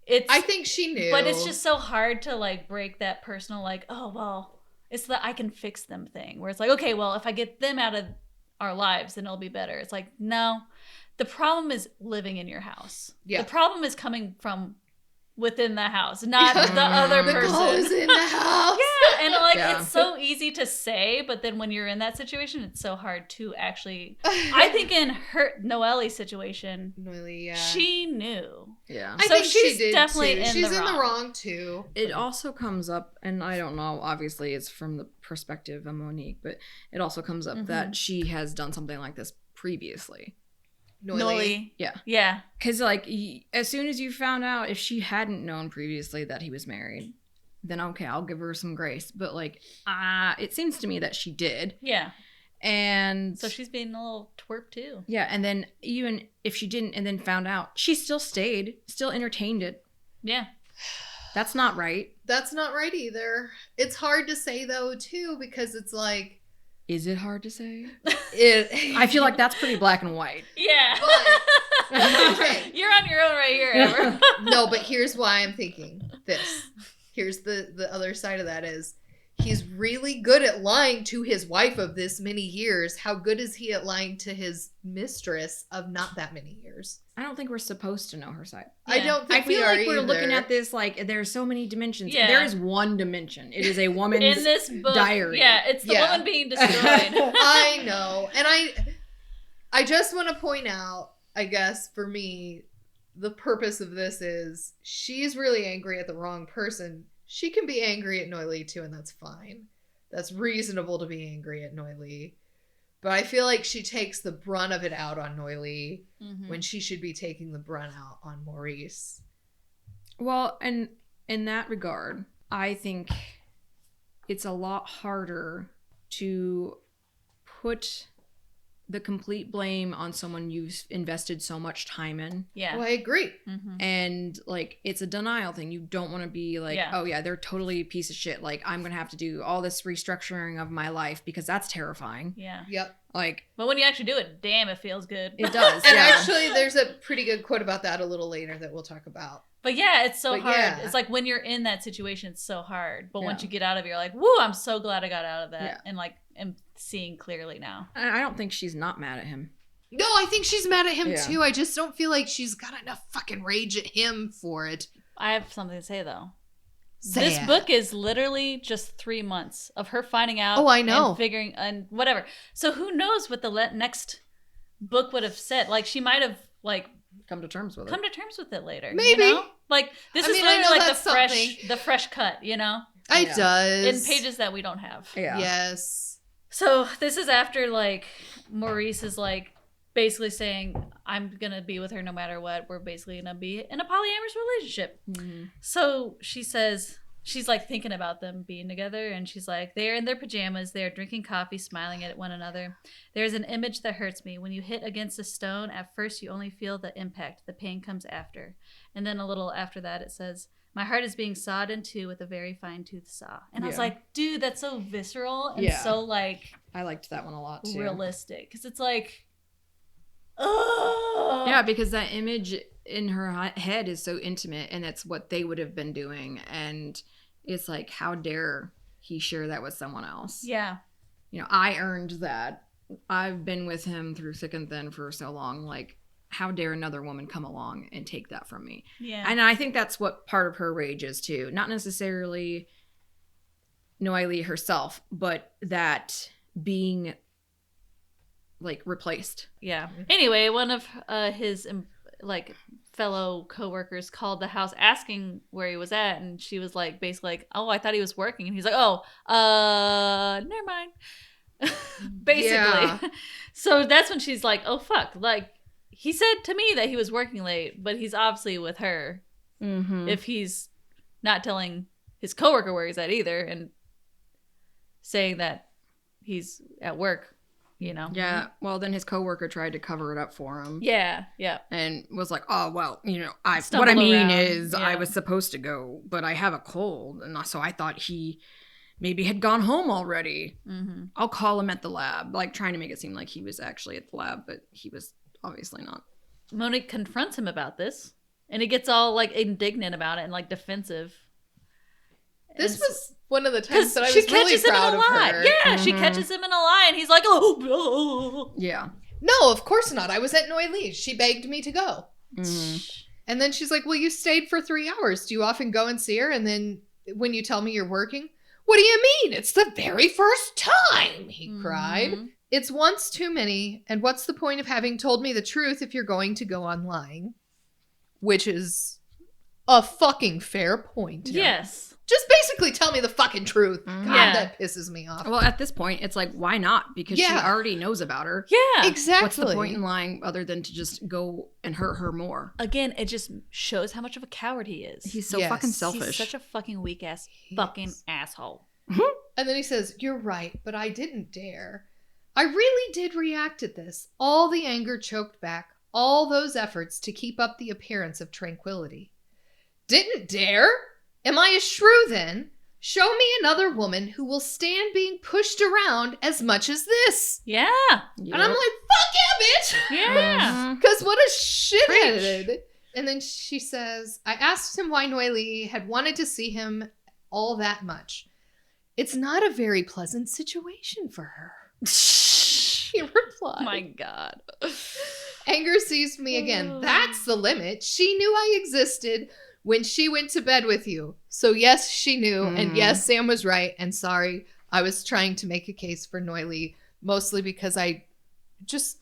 it's... I think she knew. But it's just so hard to like break that personal, like, oh, well, it's the I can fix them thing where it's like, okay, well, if I get them out of our lives, then it'll be better. It's like, no, the problem is living in your house. Yeah. The problem is coming from within the house, not Yeah. the other the person. goal is in the house. Yeah, and like Yeah. it's so easy to say, but then when you're in that situation, it's so hard to actually. I think in her Noelle's situation, Noailly, yeah. she knew. Yeah. I So think she's she did definitely too. in She's the in the wrong. wrong too. It also comes up, and I don't know, obviously it's from the perspective of Monique, but it also comes up Mhm. that she has done something like this previously. Noelle. Yeah. Yeah. Because, like, as soon as you found out, if she hadn't known previously that he was married, then okay, I'll give her some grace. But, like, it seems to me that she did. Yeah. And So she's being a little twerp too. yeah, and then even if she didn't and then found out, she still stayed, still entertained it. Yeah. That's not right. That's not right either. It's hard to say though too, because it's like Is it hard to say? it. I feel like that's pretty black and white. Yeah. Okay. You're on your own right here, Amber. No, but here's why I'm thinking this. Here's the other side of that is he's really good at lying to his wife of this many years. How good is he at lying to his mistress of not that many years? I don't think we're supposed to know her side. I Yeah. don't I think feel we are like we're looking either. at this like there's so many dimensions. Yeah. There is one dimension. It is a woman's In this book. diary. Yeah, it's the Yeah. woman being destroyed. I know. And I just want to point out, I guess, for me, the purpose of this is she's really angry at the wrong person. She can be angry at Noailly too, and that's fine. That's reasonable to be angry at Noailly. But I feel like she takes the brunt of it out on Noailly Mhm. when she should be taking the brunt out on Maurice. Well, and in that regard, I think it's a lot harder to put the complete blame on someone you've invested so much time in. Yeah. Oh, I agree. Mm-hmm. And like, it's a denial thing. You don't want to be like, Yeah. oh yeah, they're totally a piece of shit. Like, I'm going to have to do all this restructuring of my life because that's terrifying. Yeah. Yep. Like, But when you actually do it, damn, it feels good. it does. And yeah. actually, there's a pretty good quote about that a little later that we'll talk about. But yeah, it's so But hard. yeah. It's like when you're in that situation, it's so hard. But once Yeah. you get out of it, you're like, woo, I'm so glad I got out of that. Yeah. And like, am seeing clearly now. I don't think she's not mad at him. No, I think she's mad at him Yeah. too. I just don't feel like she's got enough fucking rage at him for it. I have something to say though. Say This it. book is literally just 3 months of her finding out. Oh, I know. And figuring and whatever. So who knows what the next book would have said? Like she might have like Come to terms with it. come to terms with it later. Maybe. You know? Like this I is mean, I know literally like that's something. the fresh cut. You know, It Yeah. does. in pages that we don't have. Yeah. Yes. So this is after like Maurice is like basically saying, I'm gonna be with her no matter what. We're basically gonna be in a polyamorous relationship. Mhm. So she says she's like thinking about them being together, and she's like, they're in their pajamas, they're drinking coffee, smiling at one another. There's an image that hurts me. When you hit against a stone, at first you only feel the impact. The pain comes after. And then a little after that it says, my heart is being sawed in two with a very fine tooth saw. And I was Yeah. like, dude, that's so visceral and Yeah. so like I liked that one a lot too. realistic. Because it's like, oh Yeah, because that image in her head is so intimate, and it's what they would have been doing. And it's like, how dare he share that with someone else? yeah. You know, I earned that. I've been with him through thick and thin for so long. Like, how dare another woman come along and take that from me? Yeah. And I think that's what part of her rage is too. Not necessarily Noelle herself, but that being like replaced. Yeah. Anyway, one of his like fellow coworkers called the house asking where he was at, and she was like, basically like, "Oh, I thought he was working," and he's like, "Oh, never mind." Basically. Yeah. So that's when she's like, "Oh fuck!" Like he said to me that he was working late, but he's obviously with her. Mm-hmm. If he's not telling his coworker where he's at either, and saying that he's at work, you know. Yeah. Well, then his coworker tried to cover it up for him. Yeah. Yeah. And was like, oh, well, you know, what I Stumble mean around, is I yeah. was supposed to go, but I have a cold. And so I thought he maybe had gone home already. Mm-hmm. I'll call him at the lab, like trying to make it seem like he was actually at the lab, but he was obviously not. Monique confronts him about this, and he gets all like indignant about it and like defensive. This And was one of the because times that I she was really catches him in proud a of lie. her. Yeah, she Mhm. catches him in a lie, and he's like, "Oh, Yeah. No, of course not. I was at Noelle. She begged me to go. Mhm. And then she's like, well, you stayed for 3 hours. Do you often go and see her? And then when you tell me you're working, what do you mean? It's the very first time, he cried. Mhm. It's once too many. And what's the point of having told me the truth if you're going to go on lying? Which is a fucking fair point. Yes, Just basically tell me the fucking truth. Mhm. God, Yeah. that pisses me off. Well, at this point, it's like, why not? Because she Yeah. already knows about her. yeah." Exactly. What's the point in lying other than to just go and hurt her more? Again, it just shows how much of a coward he is. He's so Yes. fucking He's selfish. He's such a fucking weak ass He fucking is. asshole. And then he says, you're right, but I didn't dare. I really did react at this. All the anger choked back, all those efforts to keep up the appearance of tranquility. Didn't dare? Am I a shrew then? Show me another woman who will stand being pushed around as much as this. Yeah, And I'm like, fuck yeah, bitch! yeah. Mhm. Because what a shithead. And then she says, I asked him why Noelle had wanted to see him all that much. It's not a very pleasant situation for her. He replied. My God. Anger seized me again. That's the limit. She knew I existed when she went to bed with you. So yes, she knew. And Mhm. yes, Sam was right. And sorry, I was trying to make a case for Noelle, mostly because I just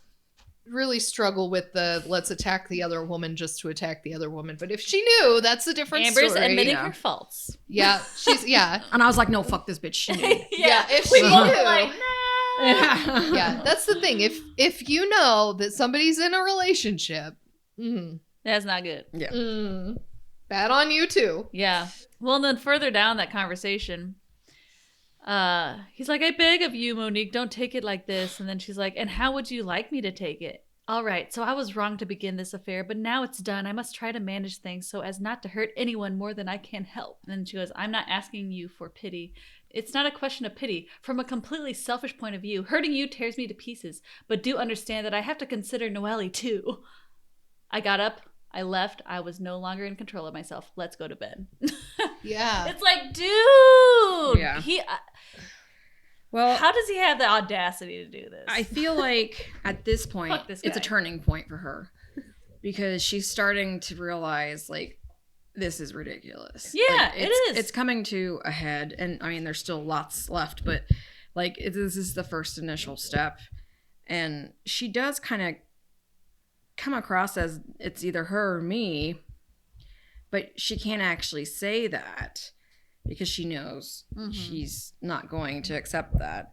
really struggle with the let's attack the other woman just to attack the other woman. But if she knew, that's a different Amber's story. admitting Yeah. her faults. Yeah, yeah. And I was like, no, fuck this bitch. She knew. Yeah, if we she both knew. were like, nah. Yeah, that's the thing. If you know that somebody's in a relationship, That's not good. bad on you too. Yeah. Well, and then further down that conversation, He's like, I beg of you, Monique, don't take it like this. And then she's like, and how would you like me to take it? All right, so I was wrong to begin this affair, but now it's done. I must try to manage things so as not to hurt anyone more than I can help. And then she goes, I'm not asking you for pity. It's not a question of pity. From a completely selfish point of view, hurting you tears me to pieces. But do understand that I have to consider Noelle too. I got up. I left. I was no longer in control of myself. Let's go to bed. Yeah. It's like, dude. Yeah. Well, How does he have the audacity to do this? I feel like at this point, Fuck this it's a guy. turning point for her because she's starting to realize, like, this is ridiculous. Yeah, Like, it is. It's coming to a head, and I mean, there's still lots left, but like, this is the first initial step, and she does kind of come across as it's either her or me, but she can't actually say that because she knows she's not going to accept that.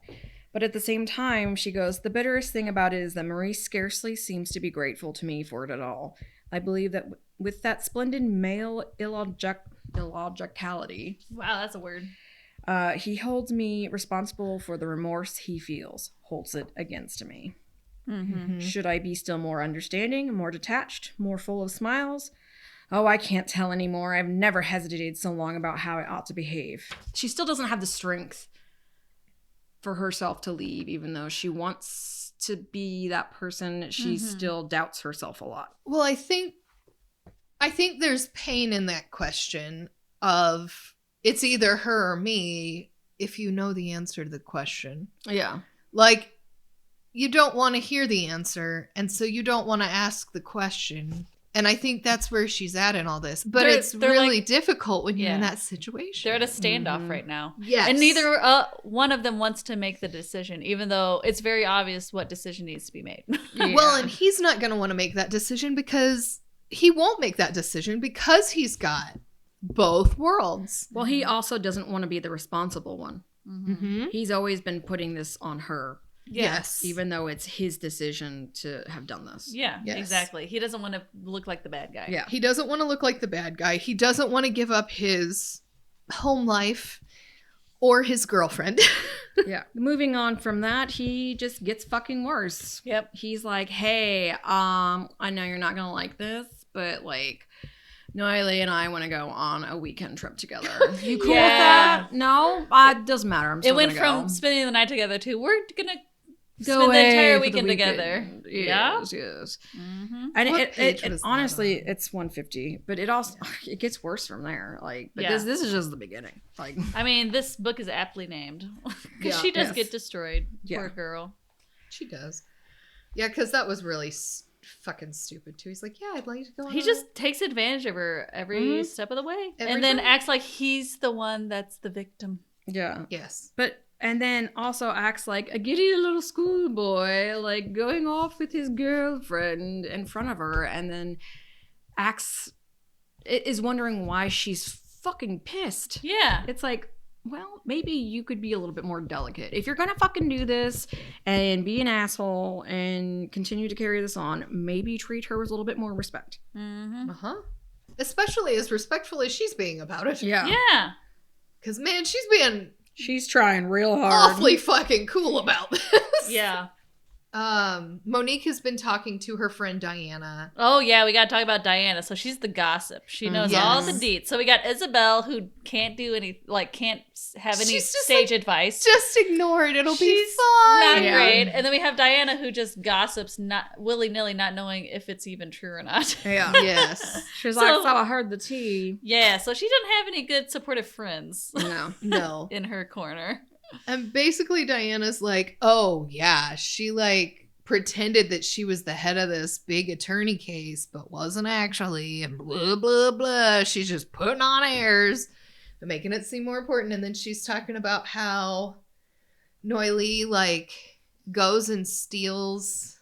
But at the same time, she goes, the bitterest thing about it is that Marie scarcely seems to be grateful to me for it at all. I believe that with that splendid male illogicality, Wow, that's a word. he holds me responsible for the remorse he feels, holds it against me. Mm-hmm. Should I be still more understanding, more detached, more full of smiles? Oh, I can't tell anymore. I've never hesitated so long about how I ought to behave. She still doesn't have the strength for herself to leave, even though she wants to be that person. She still doubts herself a lot. Well, I think there's pain in that question of it's either her or me if you know the answer to the question. Yeah. Like, you don't want to hear the answer, and so you don't want to ask the question. And I think that's where she's at in all this. But it's they're really like- difficult when you're in Yeah. that situation. They're at a standoff right now. Yes. And neither one of them wants to make the decision, even though it's very obvious what decision needs to be made. Well, and he's not going to want to make that decision because he won't make that decision because he's got both worlds. Well, he also doesn't want to be the responsible one. Mm-hmm. He's always been putting this on her, Yes. even though it's his decision to have done this. Yeah, Yes. exactly. He doesn't want to look like the bad guy. Yeah. He doesn't want to look like the bad guy. He doesn't want to give up his home life or his girlfriend. Yeah. Moving on from that, he just gets fucking worse. Yep. He's like, hey, I know you're not gonna like this, but like, Noelle and I want to go on a weekend trip together. You cool Yeah. with that? No? It doesn't matter. I'm still It went gonna from go. spending the night together to we're going to Go spend the away entire for the weekend together. Yes, yes. Mm-hmm. And What it page was that honestly, on? it's 150, but it also it gets worse from there. Like, but Yeah. this is just the beginning. Like, I mean, this book is aptly named because Yeah. she does Yes. get destroyed. Yeah. Poor girl. She does. Yeah, because that was really fucking stupid, too. He's like, yeah, I'd like to go on He a- just takes advantage of her every Mhm. step of the way, Every and then time. acts like he's the one that's the victim. yeah. Yes. And then also acts like a giddy little schoolboy, like going off with his girlfriend in front of her, and then is wondering why she's fucking pissed. Yeah. It's like, well, maybe you could be a little bit more delicate. If you're gonna fucking do this and be an asshole and continue to carry this on, maybe treat her with a little bit more respect. Mm-hmm. Uh-huh. Especially as respectful as she's being about it. Yeah. Because, man, she's being She's trying real hard. awfully fucking cool about this. Yeah. Monique has been talking to her friend Diana. Oh yeah, we gotta talk about Diana. So she's the gossip. She knows Yes. all the deets. So we got Isabel, who can't do any, like, can't have any She's just stage advice. Just ignore it. It'll be She's fine. not Yeah. great. And then we have Diana, who just gossips, not willy nilly, not knowing if it's even true or not. Yeah. Yes. She's So- like, so I heard the tea. Yeah. So she doesn't have any good supportive friends No. No. in her corner. And basically Diana's like, oh yeah, she like pretended that she was the head of this big attorney case, but wasn't actually, and blah blah blah. She's just putting on airs and making it seem more important. And then she's talking about how Noelle like goes and steals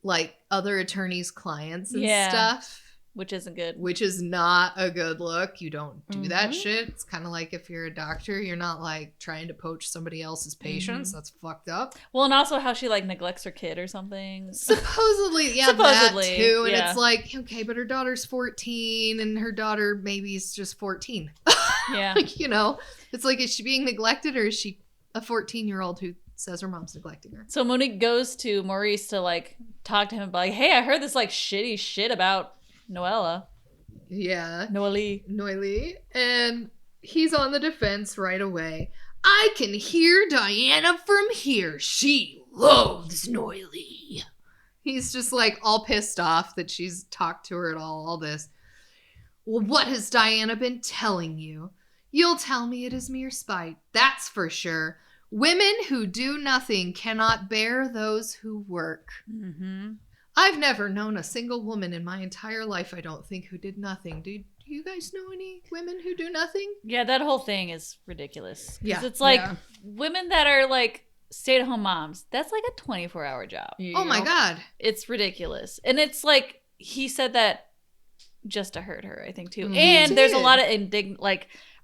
like other attorneys' clients and Yeah. stuff. Which isn't good. Which is not a good look. You don't do that Mhm. shit. It's kind of like if you're a doctor, you're not like trying to poach somebody else's patients. That's fucked up. Well, and also how she like neglects her kid or something. Supposedly, yeah, Supposedly, that too. And yeah. it's like, okay, but her daughter's 14 and her daughter maybe is just 14. Yeah. Like, it's like, is she being neglected or is she a 14-year-old who says her mom's neglecting her? So Monique goes to Maurice to like talk to him about like, hey, I heard this like shitty shit about Noelle. Noily. And he's on the defense right away. I can hear Diana from here. She loathes Noily. He's just like all pissed off that she's talked to her at all this. Well, what has Diana been telling you? You'll tell me it is mere spite, that's for sure. Women who do nothing cannot bear those who work. Mm-hmm. I've never known a single woman in my entire life, I don't think, who did nothing. Do you guys know any women who do nothing? Yeah, that whole thing is ridiculous. Yeah. It's like women that are like stay-at-home moms, that's like a 24-hour job. Yeah. Oh my God. It's ridiculous. And it's like he said that just to hurt her, I think, too. Mhm. And there's a lot of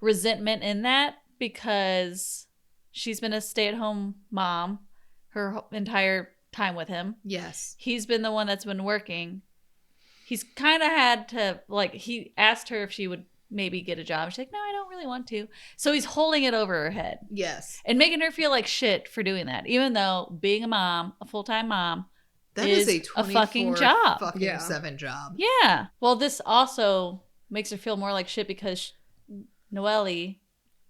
resentment in that because she's been a stay-at-home mom her entire time with him. Yes. He's been the one that's been working. He's kind of had to, like, he asked her if she would maybe get a job. She's like, no, I don't really want to. So he's holding it over her head Yes. and making her feel like shit for doing that, even though being a mom, a full-time mom, That is a fucking job. Fucking 7 job. Yeah. Well, this also makes her feel more like shit because Noelle,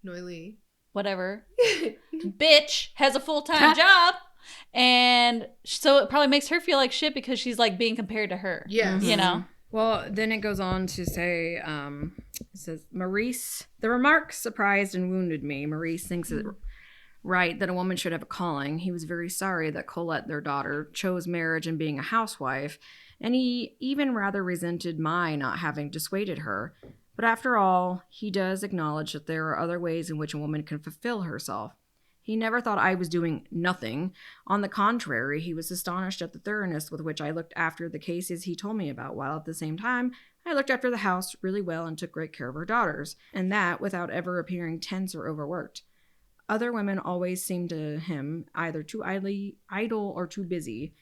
Noily. whatever, bitch, has a full-time job. And so it probably makes her feel like shit because she's like being compared to her. Yes. You know? Well, then it goes on to say, it says, Maurice, the remark surprised and wounded me. Maurice thinks it right that a woman should have a calling. He was very sorry that Colette, their daughter, chose marriage and being a housewife, and he even rather resented my not having dissuaded her. But after all, he does acknowledge that there are other ways in which a woman can fulfill herself. He never thought I was doing nothing. On the contrary, he was astonished at the thoroughness with which I looked after the cases he told me about, while at the same time, I looked after the house really well and took great care of her daughters, and that without ever appearing tense or overworked. Other women always seemed to him either too idle or too busy.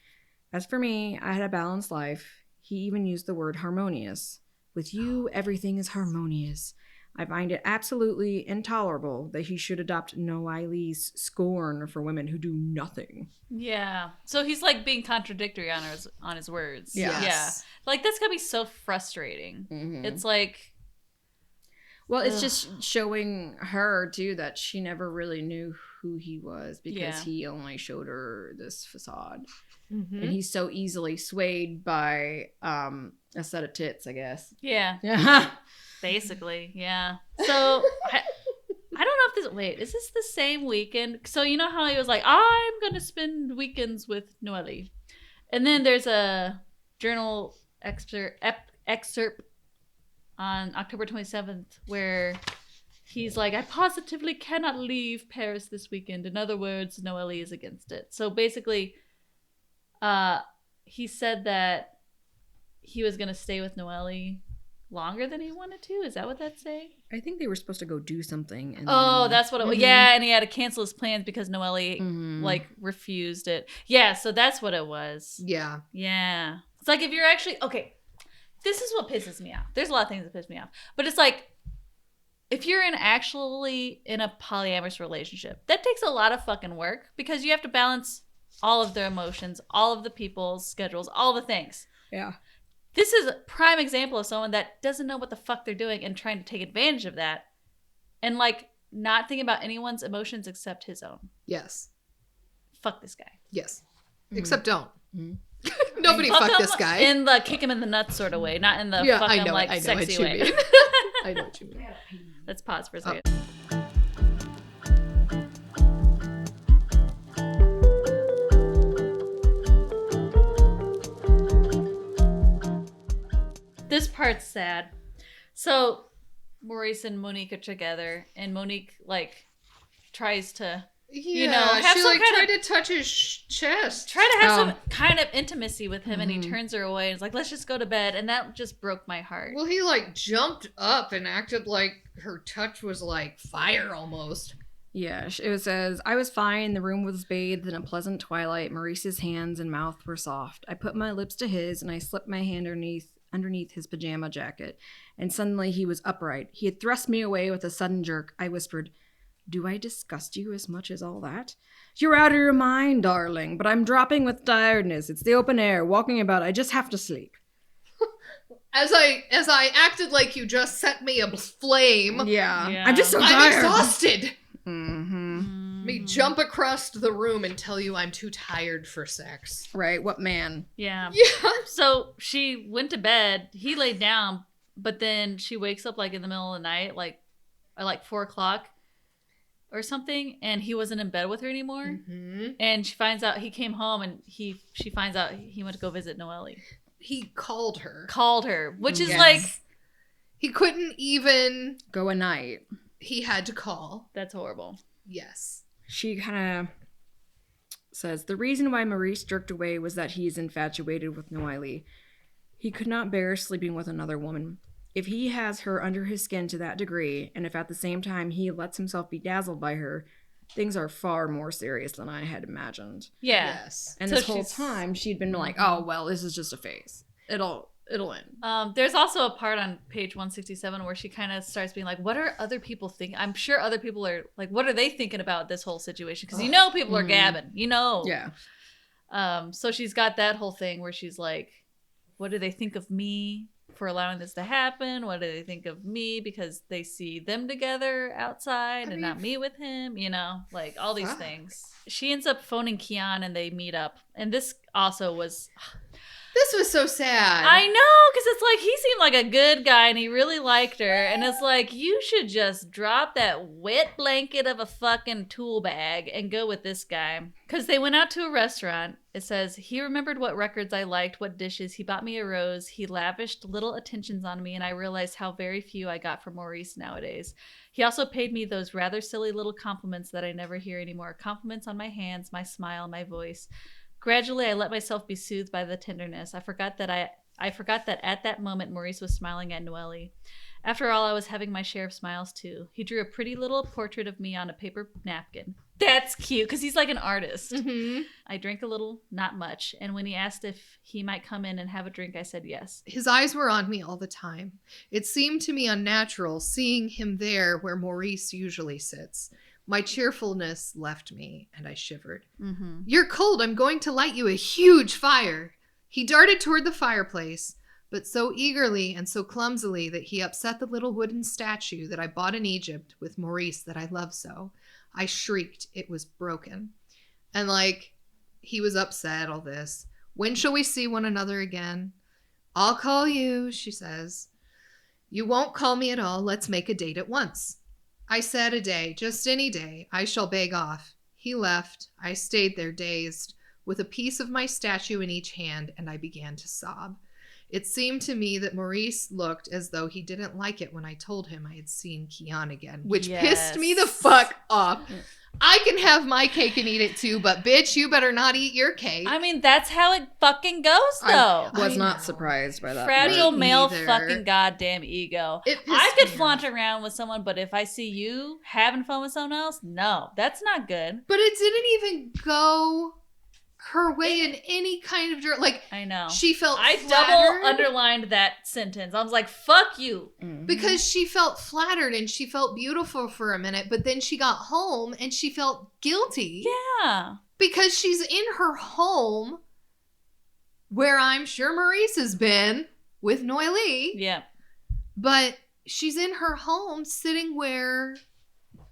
As for me, I had a balanced life. He even used the word harmonious. With you, everything is harmonious. I find it absolutely intolerable that he should adopt Noailles' scorn for women who do nothing. Yeah. So he's like being contradictory on his words. Yes. Yeah. Like that's gotta be so frustrating. Mm-hmm. It's like, well, it's just showing her too that she never really knew who he was because he only showed her this facade. Mm-hmm. And he's so easily swayed by a set of tits, I guess. yeah, Yeah. basically, yeah. So I don't know if is this the same weekend? So you know how he was like, I'm gonna spend weekends with Noelle, and then there's a journal excerpt on October 27th where he's like, I positively cannot leave Paris this weekend. In other words, Noelle is against it. So basically, he said that he was gonna stay with Noelle longer than he wanted to. Is that what that's saying? I think they were supposed to go do something. And That's what it was. Yeah, and he had to cancel his plans because Noelle like refused it. Yeah, so that's what it was. Yeah. Yeah. It's like if you're actually okay, this is what pisses me off. There's a lot of things that piss me off. But it's like if you're actually in a polyamorous relationship, that takes a lot of fucking work because you have to balance all of their emotions, all of the people's schedules, all the things. Yeah. This is a prime example of someone that doesn't know what the fuck they're doing and trying to take advantage of that and like not thinking about anyone's emotions except his own. Yes. Fuck this guy. Yes. Except don't. Mm-hmm. Nobody fuck this guy. In the kick him in the nuts sort of way, not in the fuck him like sexy way. I know what you mean. Let's pause for a second. This part's sad. So Maurice and Monique are together, and Monique like tries to, have she some like kind tried to touch his chest. try to have some kind of intimacy with him, and he turns her away and is like, "Let's just go to bed," and that just broke my heart. Well, he like jumped up and acted like her touch was like fire almost. Yeah, it says, I was fine. The room was bathed in a pleasant twilight. Maurice's hands and mouth were soft. I put my lips to his, and I slipped my hand underneath underneath his pajama jacket, and suddenly he was upright. He had thrust me away with a sudden jerk. I whispered, "Do I disgust you as much as all that?" "You're out of your mind, darling, but I'm dropping with tiredness. It's the open air, walking about. I just have to sleep." As I acted like you just set me flame, Yeah. I'm just so I'm tired. exhausted. Mm-hmm. Me jump across the room and tell you I'm too tired for sex. Right, what man? Yeah. Yeah. So she went to bed. He laid down, but then she wakes up like in the middle of the night, like at like 4:00 or something, and he wasn't in bed with her anymore. Mm-hmm. And she finds out he came home, and she finds out he went to go visit Noelle. He called her, which is Yes. like, he couldn't even. Go a night. He had to call. that's horrible. Yes. She kind of says, "The reason why Maurice jerked away was that he is infatuated with Noelle. He could not bear sleeping with another woman. If he has her under his skin to that degree, and if at the same time he lets himself be dazzled by her, things are far more serious than I had imagined." Yeah. Yes. And So this whole she's- time she'd been like, "Oh well, this is just a phase. It'll end." There's also a part on page 167 where she kind of starts being like, what are other people thinking? I'm sure other people are like, what are they thinking about this whole situation? Because people are gabbing, Yeah. So she's got that whole thing where she's like, what do they think of me for allowing this to happen? What do they think of me because they see them together outside and not me with him? Like all these things. She ends up phoning Keon and they meet up. And this also was... This was so sad. I know, because it's like he seemed like a good guy and he really liked her. And it's like, you should just drop that wet blanket of a fucking tool bag and go with this guy. Because they went out to a restaurant. It says, he remembered what records I liked, what dishes. He bought me a rose. He lavished little attentions on me, and I realized how very few I got from Maurice nowadays. He also paid me those rather silly little compliments that I never hear anymore. Compliments on my hands, my smile, my voice. Gradually, I let myself be soothed by the tenderness. I forgot that at that moment Maurice was smiling at Noelle. After all, I was having my share of smiles too. He drew a pretty little portrait of me on a paper napkin. That's cute, because he's like an artist. Mm-hmm. I drank a little, not much, and when he asked if he might come in and have a drink, I said yes. His eyes were on me all the time. It seemed to me unnatural seeing him there where Maurice usually sits. My cheerfulness left me, and I shivered. Mm-hmm. "You're cold. I'm going to light you a huge fire." He darted toward the fireplace, but so eagerly and so clumsily that he upset the little wooden statue that I bought in Egypt with Maurice that I love so. I shrieked. It was broken. And he was upset, all this. "When shall we see one another again?" "I'll call you," she says. "You won't call me at all. Let's make a date at once." I said a day, just any day. I shall beg off. He left. I stayed there dazed, with a piece of my statue in each hand, and I began to sob. It seemed to me that Maurice looked as though he didn't like it when I told him I had seen Keon again, which pissed me the fuck off. I can have my cake and eat it too, but bitch, you better not eat your cake. I mean, that's how it fucking goes, though. Was I not know. surprised by that. Fragile Me male neither. fucking goddamn ego. It pissed I could me flaunt off. around with someone, but if I see you having fun with someone else, no, that's not good. But it didn't even go her way in any kind of I know. she felt I flattered double underlined that sentence. I was like, fuck you. Mhm. because she felt flattered and she felt beautiful for a minute, but then she got home and she felt guilty Yeah. because she's in her home where I'm sure Maurice has been with Noelle, Yeah. but she's in her home sitting where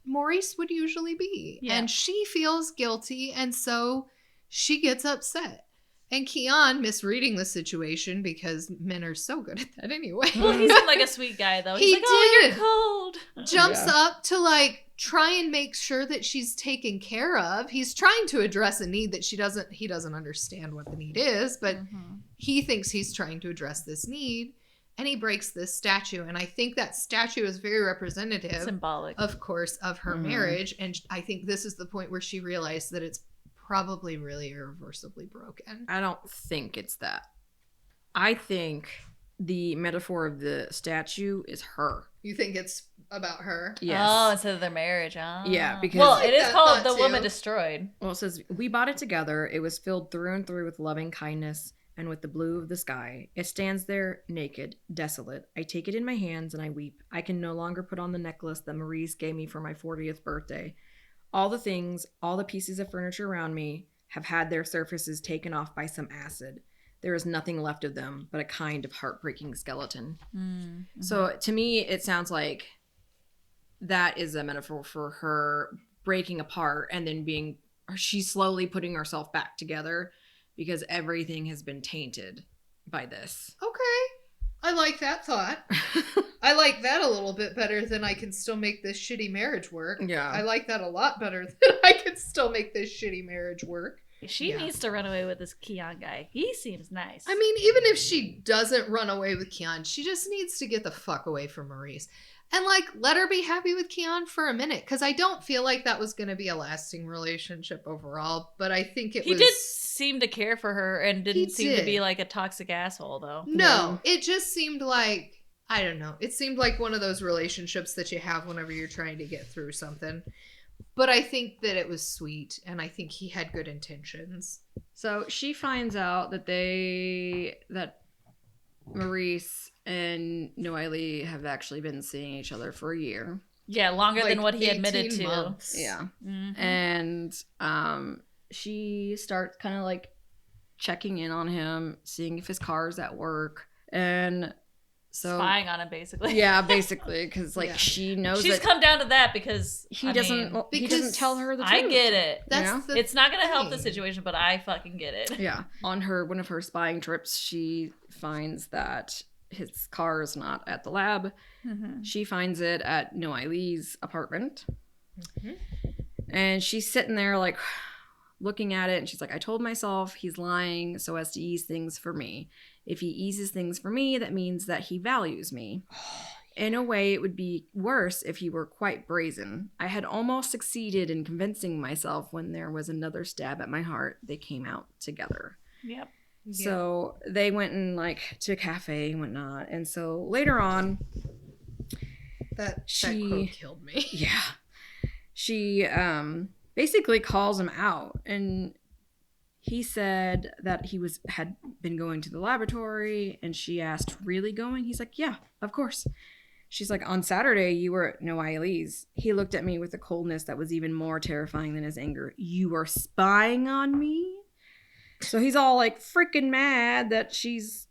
Maurice would usually be. Yeah. And she feels guilty, and so she gets upset. And Keon, misreading the situation, because men are so good at that anyway, Well, he seemed like a sweet guy, though. He's He like, oh, did. you're cold. jumps Yeah. up to try and make sure that she's taken care of. He's trying to address a need that he doesn't understand what the need is, but Mhm. he thinks he's trying to address this need, and he breaks this statue. And I think that statue is very representative, Symbolic. of course, of her Mhm. marriage. And I think this is the point where she realized that it's probably really irreversibly broken. I don't think it's that. I think the metaphor of the statue is her. You think it's about her? Yes. Oh, instead of their marriage. Oh. Yeah, because- Well, I like it is that called thought, The Woman too. Destroyed. Well, it says, "We bought it together. It was filled through and through with loving kindness and with the blue of the sky. It stands there, naked, desolate. I take it in my hands and I weep. I can no longer put on the necklace that Maurice gave me for my 40th birthday. All the things, all the pieces of furniture around me have had their surfaces taken off by some acid. There is nothing left of them but a kind of heartbreaking skeleton. Mm-hmm. So to me, it sounds like that is a metaphor for her breaking apart and then she's slowly putting herself back together because everything has been tainted by this. Okay. I like that thought. I like that a little bit better than I can still make this shitty marriage work. Yeah. I like that a lot better than I can still make this shitty marriage work. She needs to run away with this Keon guy. He seems nice. I mean, even if she doesn't run away with Keon, she just needs to get the fuck away from Maurice. And, like, let her be happy with Keon for a minute. Because I don't feel like that was going to be a lasting relationship overall. But I think he did seem to care for her and didn't seem to be, like, a toxic asshole, though. No, it just seemed like, I don't know. It seemed like one of those relationships that you have whenever you're trying to get through something. But I think that it was sweet. And I think he had good intentions. So she finds out that Maurice and Noelle have actually been seeing each other for a year. Yeah, longer than what he admitted to. Months. Yeah. Mm-hmm. And she starts kind of like checking in on him, seeing if his car's at work. And so spying on him, basically. Yeah, basically, because she knows she's come down to that because he doesn't tell her the truth. I get it. It's not going to help the situation, but I fucking get it. Yeah. On one of her spying trips, she finds that his car is not at the lab. Mm-hmm. She finds it at Noelle's apartment. Mm-hmm. And she's sitting there like looking at it, and she's like, I told myself he's lying so as to ease things for me. If he eases things for me, that means that he values me. In a way, it would be worse if he were quite brazen. I had almost succeeded in convincing myself when there was another stab at my heart. They came out together. Yep. So they went and to a cafe and whatnot. And so later on, that quote killed me. Yeah. She basically calls him out, and he said that he had been going to the laboratory, and she asked, really going? He's like, yeah, of course. She's like, on Saturday, you were at Noelle's. He looked at me with a coldness that was even more terrifying than his anger. You were spying on me? So he's all like freaking mad that he's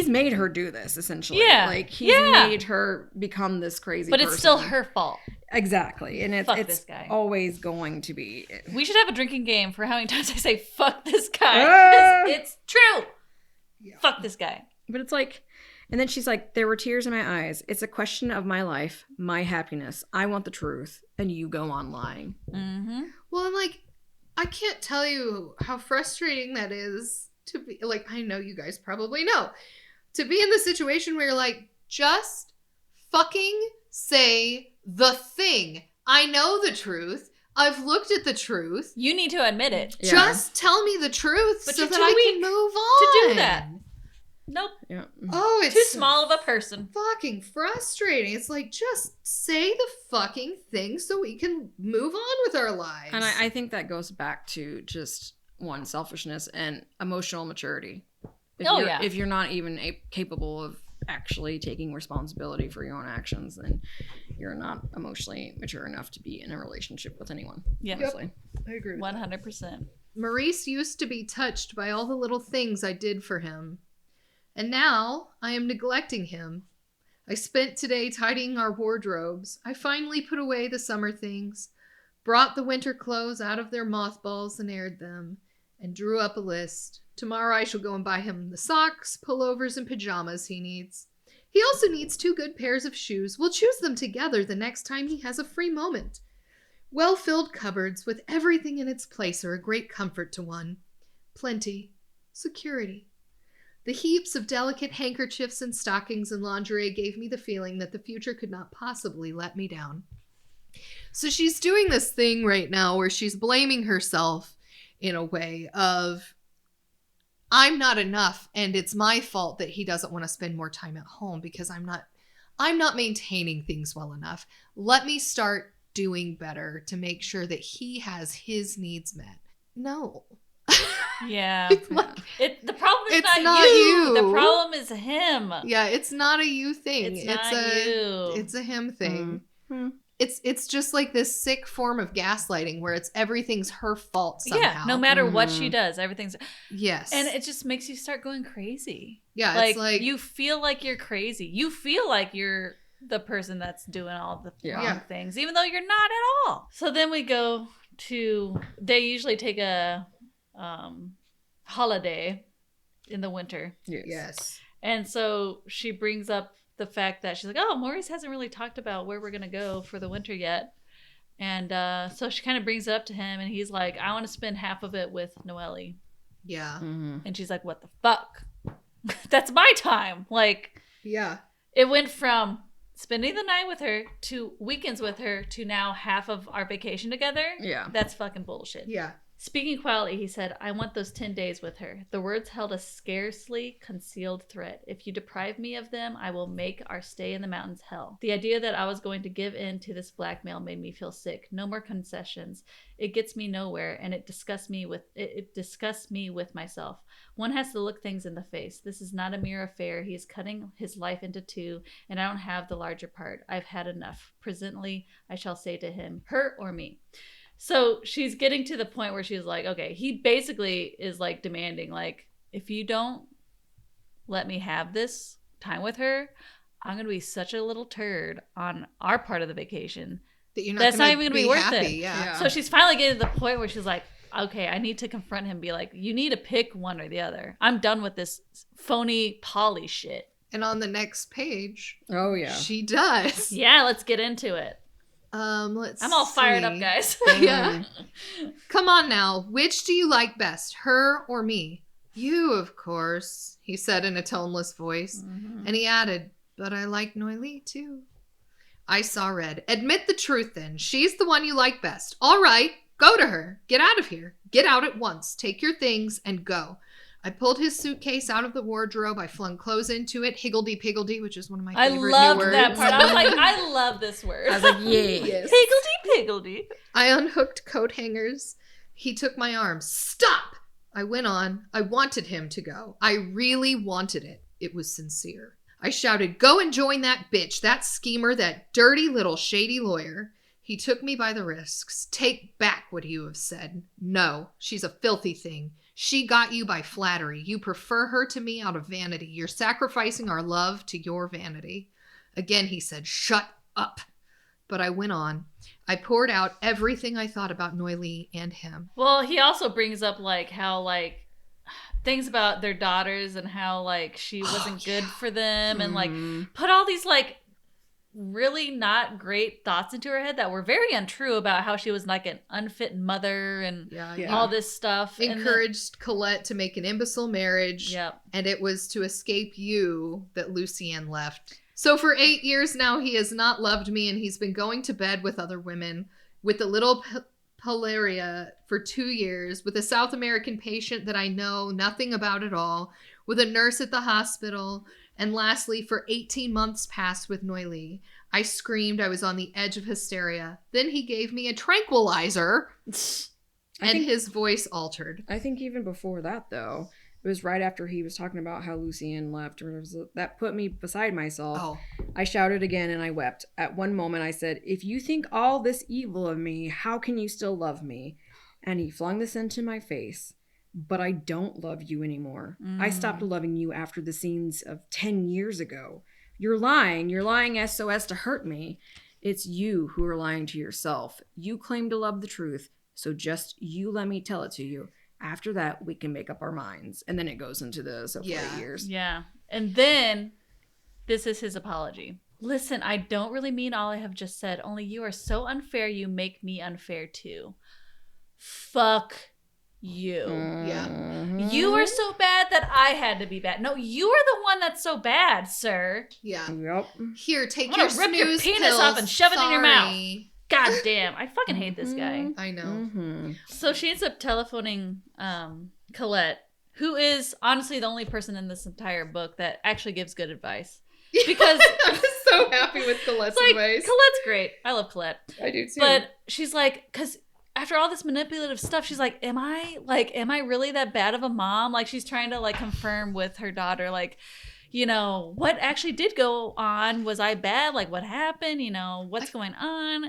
made her do this, essentially. Yeah. Like, he's made her become this crazy person. But it's still her fault. Exactly. And it's this guy. Always going to be. We should have a drinking game for how many times I say, fuck this guy. Because it's true. Yeah. Fuck this guy. But it's like, and then she's like, there were tears in my eyes. It's a question of my life, my happiness. I want the truth. And you go on lying. Mm-hmm. Well, I'm like, I can't tell you how frustrating that is to be, like, I know you guys probably know, to be in the situation where you're like, just fucking say the thing. I know the truth. I've looked at the truth. You need to admit it. Yeah. Just tell me the truth but so that I can move on. To do that. Nope. Yeah. Oh, it's too small of a person. Fucking frustrating. It's like, just say the fucking thing so we can move on with our lives. And I think that goes back to just one, selfishness and emotional maturity. If you're not even capable of actually taking responsibility for your own actions, then you're not emotionally mature enough to be in a relationship with anyone. Yeah. Yep. I agree with 100%. that. Maurice used to be touched by all the little things I did for him. And now I am neglecting him. I spent today tidying our wardrobes. I finally put away the summer things, brought the winter clothes out of their mothballs and aired them, and drew up a list. Tomorrow I shall go and buy him the socks, pullovers, and pajamas he needs. He also needs 2 good pairs of shoes. We'll choose them together the next time he has a free moment. Well-filled cupboards with everything in its place are a great comfort to one. Plenty. Security. The heaps of delicate handkerchiefs and stockings and lingerie gave me the feeling that the future could not possibly let me down. So she's doing this thing right now where she's blaming herself in a way of, I'm not enough, and it's my fault that he doesn't want to spend more time at home because I'm not maintaining things well enough. Let me start doing better to make sure that he has his needs met. No. Yeah. Like, The problem is It's not not you. you. The problem is him. yeah, it's not a you thing. It's not you. It's a him thing. Mm-hmm. It's just like this sick form of gaslighting where it's everything's her fault somehow. Yeah, no matter what Mhm. she does, everything's... Yes. And it just makes you start going crazy. yeah, Like, it's like you feel like you're crazy. You feel like you're the person that's doing all the wrong Yeah. things, even though you're not at all. So then we go to... They usually take a holiday in the winter. yes. And so she brings up the fact that she's like, oh, Maurice hasn't really talked about where we're going to go for the winter yet. And so she kind of brings it up to him, and he's like, I want to spend half of it with Noelle. Yeah. Mm-hmm. And she's like, what the fuck? That's my time. Like, Yeah. it went from spending the night with her to weekends with her to now half of our vacation together. Yeah. That's fucking bullshit. Yeah. Speaking quietly, he said, I want those 10 days with her. The words held a scarcely concealed threat. If you deprive me of them, I will make our stay in the mountains hell. The idea that I was going to give in to this blackmail made me feel sick. No more concessions. It gets me nowhere, and it disgusts me with myself. One has to look things in the face. This is not a mere affair. He is cutting his life into two, and I don't have the larger part. I've had enough. Presently, I shall say to him, her or me. So she's getting to the point where she's like, okay, he basically is like demanding, like, if you don't let me have this time with her, I'm going to be such a little turd on our part of the vacation. That you're That's not gonna even going to be worth happy. it. Yeah. So she's finally getting to the point where she's like, okay, I need to confront him and be like, you need to pick one or the other. I'm done with this phony poly shit. And on the next page, Oh yeah. she does. Yeah, let's get into it. Let's I'm all fired up, see. guys. Yeah. Come on now. Which do you like best, her or me? You, of course, he said in a toneless voice. Mhm. And he added, but I like Noelle too. I saw red. Admit the truth then. She's the one you like best. All right, go to her. Get out of here. Get out at once. Take your things and go. I pulled his suitcase out of the wardrobe. I flung clothes into it. Higgledy-piggledy, which is one of my I favorite loved new words. that part. I was like, I love this word. I was like, yay. Yes. Higgledy-piggledy. I unhooked coat hangers. He took my arm. Stop! I went on. I wanted him to go. I really wanted it. It was sincere. I shouted, go and join that bitch, that schemer, that dirty little shady lawyer. He took me by the wrists. Take back what you have said. No, she's a filthy thing. She got you by flattery. You prefer her to me out of vanity. You're sacrificing our love to your vanity. Again, he said, shut up. But I went on. I poured out everything I thought about Noelle and him. Well, he also brings up like how like things about their daughters and how like she wasn't good for them and like Mhm. put all these like really not great thoughts into her head that were very untrue about how she was like an unfit mother and Yeah. all this stuff. And then- Encouraged Colette to make an imbecile marriage. Yep. And it was to escape you that Lucienne left. So for 8 years now, he has not loved me, and he's been going to bed with other women, with the little Polaria for 2 years, with a South American patient that I know nothing about at all, with a nurse at the hospital, and lastly, for 18 months past with Noelle. I screamed. I was on the edge of hysteria. Then he gave me a tranquilizer, and his voice altered. I think even before that, though, it was right after he was talking about how Lucienne left. That put me beside myself. Oh, I shouted again and I wept. At one moment I said, if you think all this evil of me, how can you still love me? And he flung this into my face. But I don't love you anymore. I stopped loving you after the scenes of 10 years ago. You're lying. You're lying so as to hurt me. It's you who are lying to yourself. You claim to love the truth, so just you let me tell it to you. After that, we can make up our minds. And then it goes into the for 8 years. Yeah. And then this is his apology. Listen, I don't really mean all I have just said. Only you are so unfair, you make me unfair too. Fuck you. yeah. You are so bad that I had to be bad. No, you are the one that's so bad, sir. Yeah. Yep. Here, take I'm your gonna rip your snooze penis pills. off and shove it in your mouth. Sorry. God damn. I fucking hate this guy. I know. Mm-hmm. So she ends up telephoning Colette, who is honestly the only person in this entire book that actually gives good advice. Because I'm so happy with Colette's it's like, advice. Colette's great. I love Colette. I do too. But she's like, because after all this manipulative stuff, she's like, am I really that bad of a mom? Like, she's trying to like confirm with her daughter, like, you know, what actually did go on? Was I bad? Like, what happened? You know, what's going on?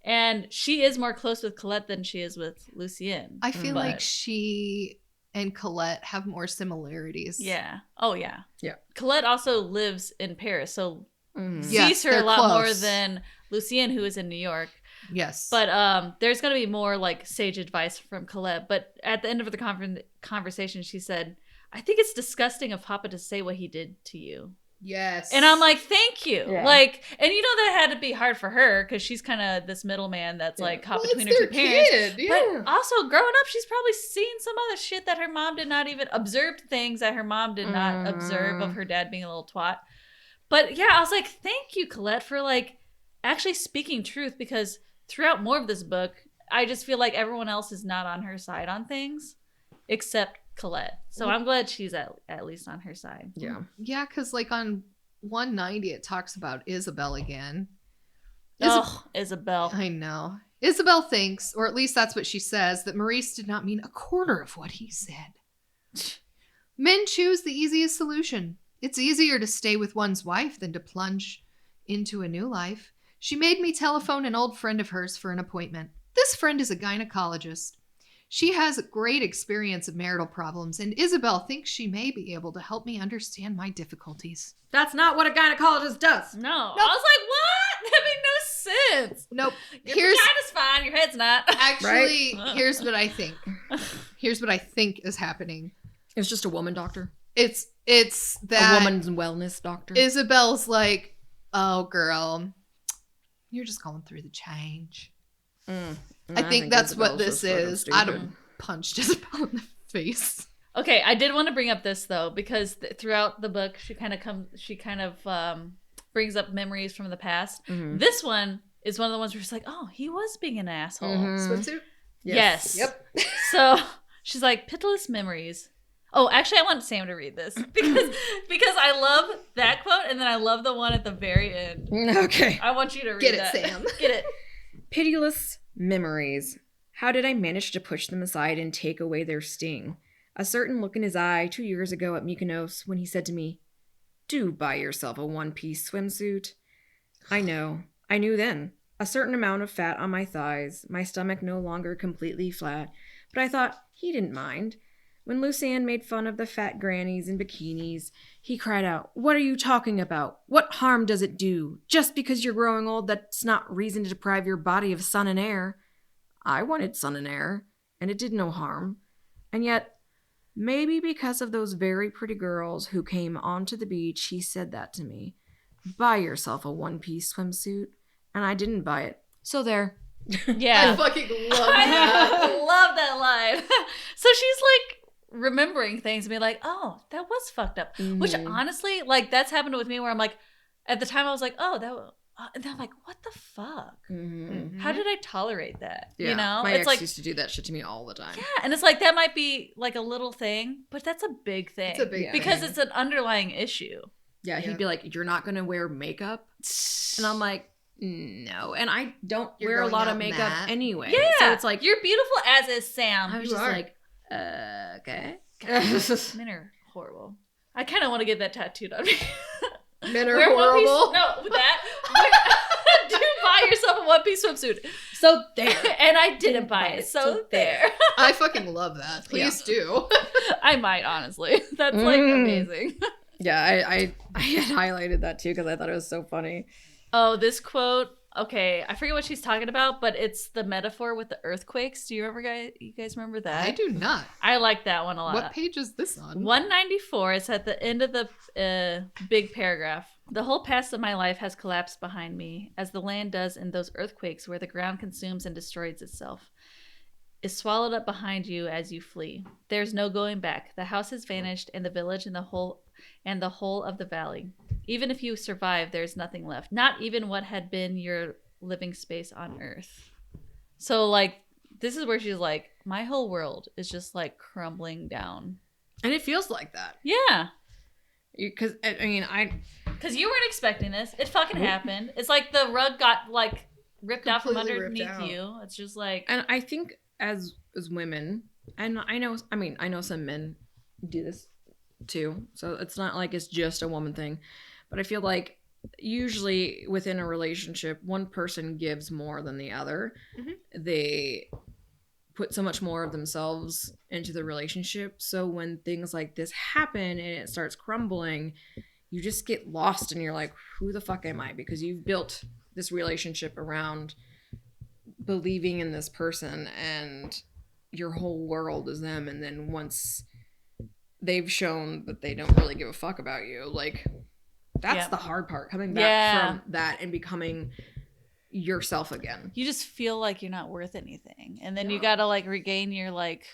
And she is more close with Colette than she is with Lucienne. I feel like she and Colette have more similarities. Yeah. Oh, yeah. Yeah. Colette also lives in Paris, so sees Yes, her they're a lot more close. than Lucienne, who is in New York. Yes. But there's going to be more like sage advice from Colette. But at the end of the conversation, she said, I think it's disgusting of Papa to say what he did to you. Yes. And I'm like, thank you. Yeah. Like, and you know that had to be hard for her because she's kind of this middleman that's like caught between her two parents. Kid. Yeah. But also, growing up, she's probably seen some other shit that her mom did not even observe, things that her mom did not observe of her dad being a little twat. But yeah, I was like, thank you, Colette, for like actually speaking truth, because throughout more of this book, I just feel like everyone else is not on her side on things except Colette. So I'm glad she's at least on her side. Yeah. Yeah, because like on 190, it talks about Isabel again. Isabel. I know. Isabel thinks, or at least that's what she says, that Maurice did not mean a quarter of what he said. Men choose the easiest solution. It's easier to stay with one's wife than to plunge into a new life. She made me telephone an old friend of hers for an appointment. This friend is a gynecologist. She has a great experience of marital problems, and Isabel thinks she may be able to help me understand my difficulties. That's not what a gynecologist does. No. I was like, what? That made no sense. Nope. Your vagina's fine, your head's not. Actually, Right? here's what I think. Here's what I think is happening. It's just a woman doctor. It's that a woman's wellness doctor. Isabel's like, oh girl, you're just going through the change. I think that's what this is. I'd have punched Isabel in the face. Okay, I did want to bring up this though, because throughout the book, she kind of brings up memories from the past. This one is one of the ones where she's like, "Oh, he was being an asshole." Swimsuit? Yes. Yep. So she's like, "Pitiless memories." Oh, actually, I want Sam to read this because I love that quote, and then I love the one at the very end. Okay. I want you to read Get it, that. Sam. Get it. Pitiless memories. How did I manage to push them aside and take away their sting? A certain look in his eye 2 years ago at Mykonos when he said to me, "Do buy yourself a one-piece swimsuit." I know. I knew then. A certain amount of fat on my thighs, my stomach no longer completely flat, but I thought he didn't mind. When Lucienne made fun of the fat grannies in bikinis, he cried out, "What are you talking about? What harm does it do? Just because you're growing old, that's not reason to deprive your body of sun and air." I wanted sun and air, and it did no harm. And yet, maybe because of those very pretty girls who came onto the beach, he said that to me. Buy yourself a one-piece swimsuit. And I didn't buy it. So there. Yeah. I fucking love I that. love that line. So she's like remembering things and be like, "Oh, that was fucked up." Which honestly, like, that's happened with me where I'm like, at the time I was like, "Oh, that," and then I'm like, "What the fuck? How did I tolerate that?" Yeah, You know, my it's ex like, used to do that shit to me all the time. yeah, and it's like that might be like a little thing, but that's a big thing. It's a big because thing. it's an underlying issue. Yeah, he'd be like, "You're not gonna wear makeup," and I'm like, "No," and I don't You're wear a going lot out of in makeup that. anyway. Yeah, so it's like you're beautiful as is, Sam. I was You just are. like, okay. Men are horrible. I kind of want to get that tattooed on me. Men are Wear one piece- horrible. No, with that. Do buy yourself a one-piece swimsuit. So there. And I didn't buy it. So there. I fucking love that. Please do. I might, honestly. That's like amazing. Yeah, I had highlighted that too because I thought it was so funny. Oh, this quote. Okay, I forget what she's talking about, but it's the metaphor with the earthquakes. Do you remember, you guys remember that? I do not. I like that one a lot. What page is this on? 194. It's at the end of the big paragraph. The whole past of my life has collapsed behind me, as the land does in those earthquakes where the ground consumes and destroys itself. Is swallowed up behind you as you flee. There's no going back. The house has vanished, and the village and the whole of the valley. Even if you survive, there's nothing left. Not even what had been your living space on Earth. So, like, this is where she's like, my whole world is just, like, crumbling down. And it feels like that. Yeah. Because, I mean, Because you weren't expecting this. It fucking happened. It's like the rug got, like, ripped out from Completely ripped underneath out. you. It's just like, And I think as women, and I know some men do this too. So it's not like it's just a woman thing. But I feel like usually within a relationship, one person gives more than the other. Mhm. They put so much more of themselves into the relationship. So when things like this happen and it starts crumbling, you just get lost and you're like, who the fuck am I? Because you've built this relationship around believing in this person and your whole world is them. And then once they've shown that they don't really give a fuck about you, like, that's Yeah. the hard part, coming back Yeah. from that and becoming yourself again. you just feel like you're not worth anything. And then you Yeah. gotta like regain your like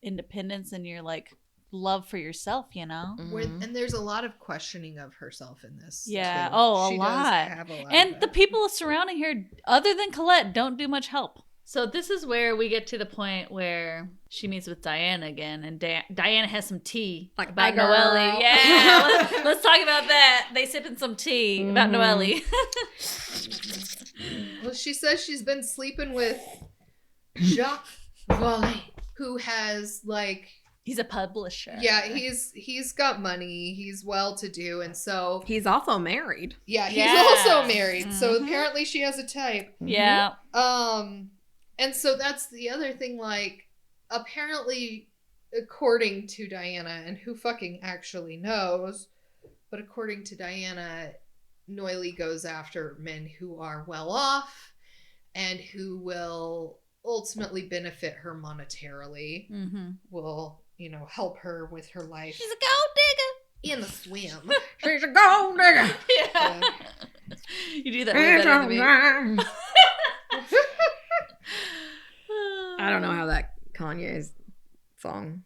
independence and your like love for yourself, you know? Mhm. And there's a lot of questioning of herself in this. Yeah. too. Oh, She a does lot. have a lot And of the it. people surrounding her, other than Colette, don't do much help. So this is where we get to the point where she meets with Diana again, and Diana has some tea Like, about "Hey, girl." Noelle. Yeah, let's talk about that. They sipping some tea about Mhm. Noelle. Well, she says she's been sleeping with Jacques Vallée, who has like, He's a publisher. yeah, he's got money, he's well to do, and so He's also married. yeah, he's Yeah. also married. So Mhm. apparently she has a type. Yeah. And so that's the other thing, like, apparently, according to Diana, and who fucking actually knows, but according to Diana, Noily goes after men who are well off and who will ultimately benefit her monetarily, Mm-hmm. will, help her with her life She's a gold digger. in the swim. She's a gold digger. Yeah. You do that way better than me. I don't know how that Kanye's song.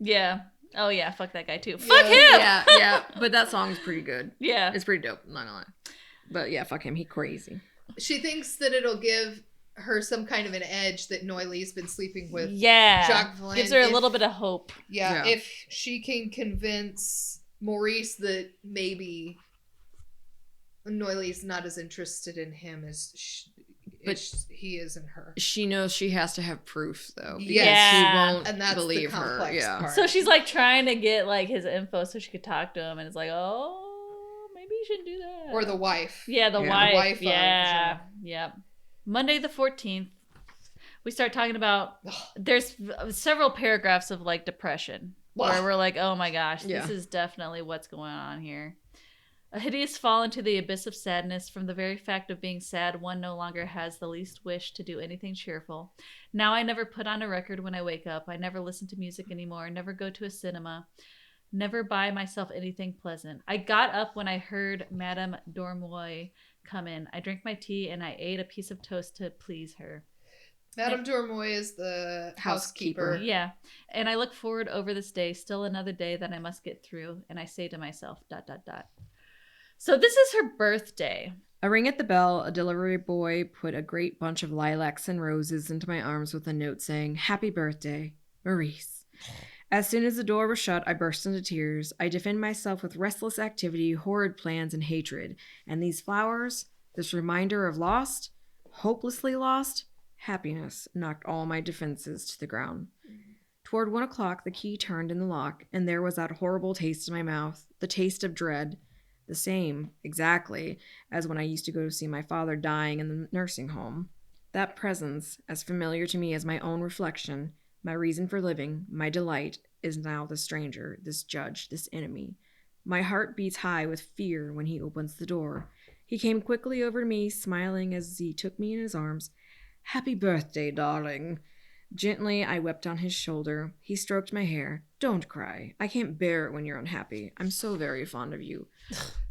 Yeah. Oh yeah. Fuck that guy too. Yeah. Fuck him. Yeah, but that song's pretty good. Yeah. It's pretty dope, not gonna lie. But yeah, fuck him, he crazy. She thinks that it'll give her some kind of an edge that Noilly's been sleeping with. Yeah. Jacques Vallée, Gives her a if- little bit of hope. Yeah, Yeah. if she can convince Maurice that maybe Noilly's not as interested in him as he is in her. She knows she has to have proof though. Because Yes. she Yeah. won't And that's believe the her. complex Yeah. part. So she's like trying to get like his info so she could talk to him, and it's like, oh, maybe you shouldn't do that. Or the wife. Yeah, the Yeah. wife. The wife of yeah. Jacques. Yep. Monday the 14th, we start talking about, there's several paragraphs of like depression where we're like, oh my gosh, Yeah. this is definitely what's going on here. A hideous fall into the abyss of sadness. From the very fact of being sad, one no longer has the least wish to do anything cheerful. Now I never put on a record when I wake up. I never listen to music anymore. Never go to a cinema. Never buy myself anything pleasant. I got up when I heard Madame Dormoy come in. I drank my tea and I ate a piece of toast to please her. Madame Dormoy is the housekeeper. Housekeeper. Yeah. And I look forward over this day, still another day that I must get through. And I say to myself, ... So this is her birthday. A ring at the bell, a delivery boy put a great bunch of lilacs and roses into my arms with a note saying, "Happy birthday, Maurice." As soon as the door was shut, I burst into tears. I defend myself with restless activity, horrid plans, and hatred. And these flowers, this reminder of lost, hopelessly lost, happiness, knocked all my defenses to the ground. Toward 1 o'clock, the key turned in the lock, and there was that horrible taste in my mouth, the taste of dread, the same, exactly, as when I used to go to see my father dying in the nursing home. That presence, as familiar to me as my own reflection, my reason for living, my delight, is now the stranger, this judge, this enemy. My heart beats high with fear when he opens the door. He came quickly over to me, smiling as he took me in his arms. "Happy birthday, darling." Gently, I wept on his shoulder. He stroked my hair. "Don't cry. I can't bear it when you're unhappy. I'm so very fond of you."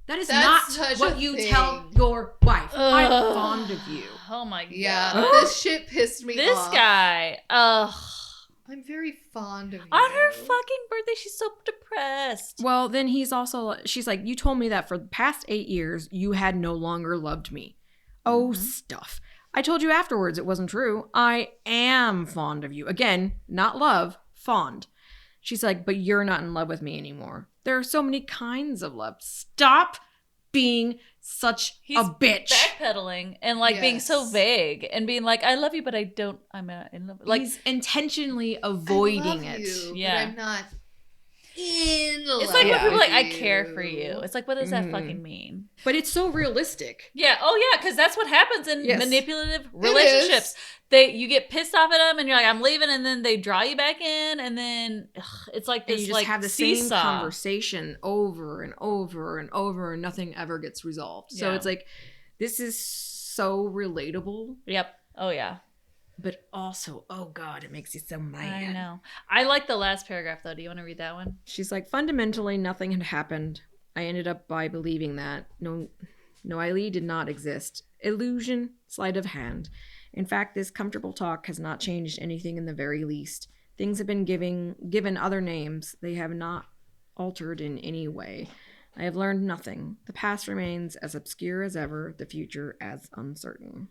That is That's not such what a you thing. tell your wife. I'm Ugh. fond of you. Oh my god. Yeah, this shit pissed me This off. guy. Ugh. I'm very fond of you. On her fucking birthday, she's so depressed. Well, then she's like, "You told me that for the past 8 years, you had no longer loved me." Oh, Mhm. stuff. I told you afterwards it wasn't true. I am fond of you. Again, not love, fond. She's like, "But you're not in love with me anymore." There are so many kinds of love. Stop being such He's a bitch. backpedaling and like being so Yes. vague and being like, I love you, but I'm not in love. Like, He's intentionally I avoiding love it. you, Yeah. but I'm not in love. it's like when Yeah. people are like, I with care you. for you. It's like, what does that fucking mean? But it's so realistic. Yeah. Oh yeah, because that's what happens in Yes. manipulative It relationships. is. You get pissed off at them, and you're like, I'm leaving, and then they draw you back in, and then it's like And this you just like have the seesaw. same conversation over and over and over, and nothing ever gets resolved. So Yeah. it's like, this is so relatable, Yep. Oh yeah. but also, oh God, it makes you so mad. I know. I like the last paragraph though. Do you want to read that one? She's like, fundamentally, nothing had happened. I ended up by believing that. Noailly did not exist. Illusion, sleight of hand. In fact, this comfortable talk has not changed anything in the very least. Things have been given other names. They have not altered in any way. I have learned nothing. The past remains as obscure as ever, the future as uncertain.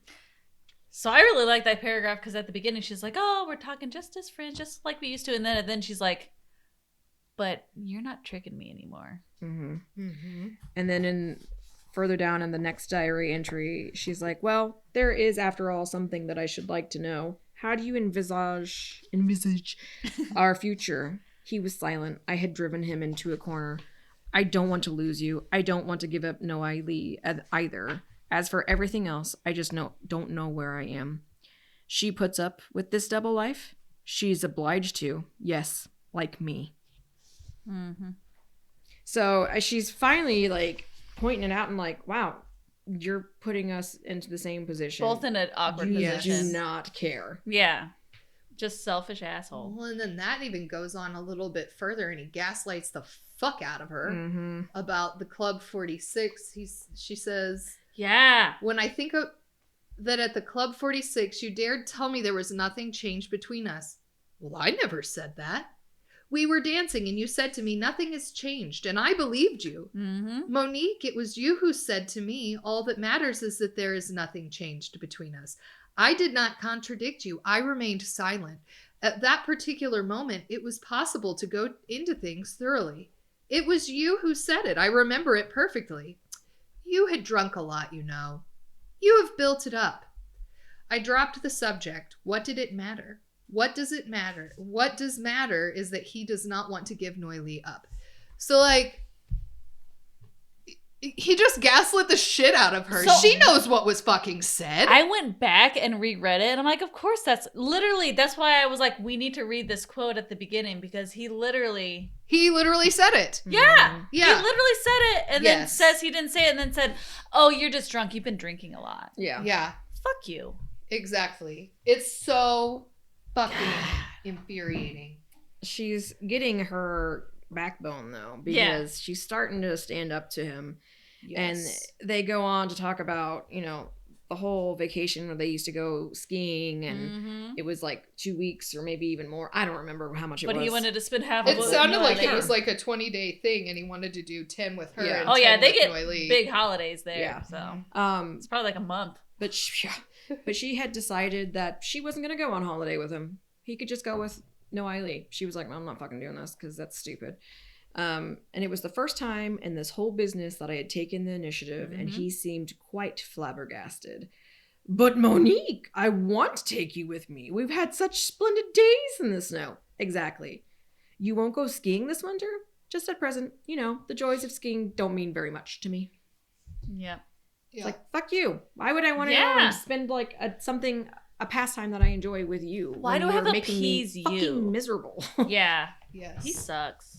So I really like that paragraph because at the beginning she's like, "Oh, we're talking just as friends, just like we used to," and then she's like, "But you're not tricking me anymore." Mm-hmm. Mm-hmm. And then further down in the next diary entry, she's like, well, there is, after all, something that I should like to know. How do you envisage our future? He was silent. I had driven him into a corner. I don't want to lose you. I don't want to give up Noailly either. As for everything else, I just don't know where I am. She puts up with this double life? She's obliged to. Yes, like me. Mm-hmm. So she's finally like pointing it out and like, wow, you're putting us into the same position. Both in an awkward You position. do not care. Yeah. Just selfish asshole. Well, and then that even goes on a little bit further, and he gaslights the fuck out of her Mm-hmm. about the Club 46. She says, Yeah. when I think of that at the Club 46, you dared tell me there was nothing changed between us. Well, I never said that. We were dancing and you said to me, nothing has changed, and I believed you. Mm-hmm. Monique, it was you who said to me, all that matters is that there is nothing changed between us. I did not contradict you. I remained silent. At that particular moment, it was possible to go into things thoroughly. It was you who said it. I remember it perfectly. You had drunk a lot, you know. You have built it up. I dropped the subject. What did it matter? What does it matter? What does matter is that he does not want to give Noailly up. So, like, he just gaslit the shit out of her. So- She knows what was fucking said. I went back and reread it, and I'm like, of course that's why I was like, we need to read this quote at the beginning, because he literally said it. Yeah. Yeah. He literally said it and then Yes. says he didn't say it and then said, oh, you're just drunk. You've been drinking a lot. Yeah. Yeah, Fuck you. exactly. It's so fucking infuriating. She's getting her backbone though, because Yeah. she's starting to stand up to him. Yes. And they go on to talk about, the whole vacation where they used to go skiing, and Mm-hmm. it was like 2 weeks or maybe even more. I don't remember how much it But was. he wanted to spend half of It it. sounded with like Noailly. it was like a 20-day thing, and he wanted to do 10 with her. Yeah. And Oh, yeah. 10 They with get Noailly. big holidays there. Yeah. So Um, it's probably like a month. but she had decided that she wasn't gonna go on holiday with him. He could just go with Noailly. She was like, well, I'm not fucking doing this because that's stupid. And it was the first time in this whole business that I had taken the initiative, and Mhm. he seemed quite flabbergasted. But Monique, I want to take you with me. We've had such splendid days in the snow. Exactly. You won't go skiing this winter? Just at present, the joys of skiing don't mean very much to me. Yeah. Yeah. It's like, fuck you. Why would I want to go Yeah. and spend like a pastime that I enjoy with you? Why when do I have you're to making me appease fucking you? miserable? Yeah. Yes. He sucks.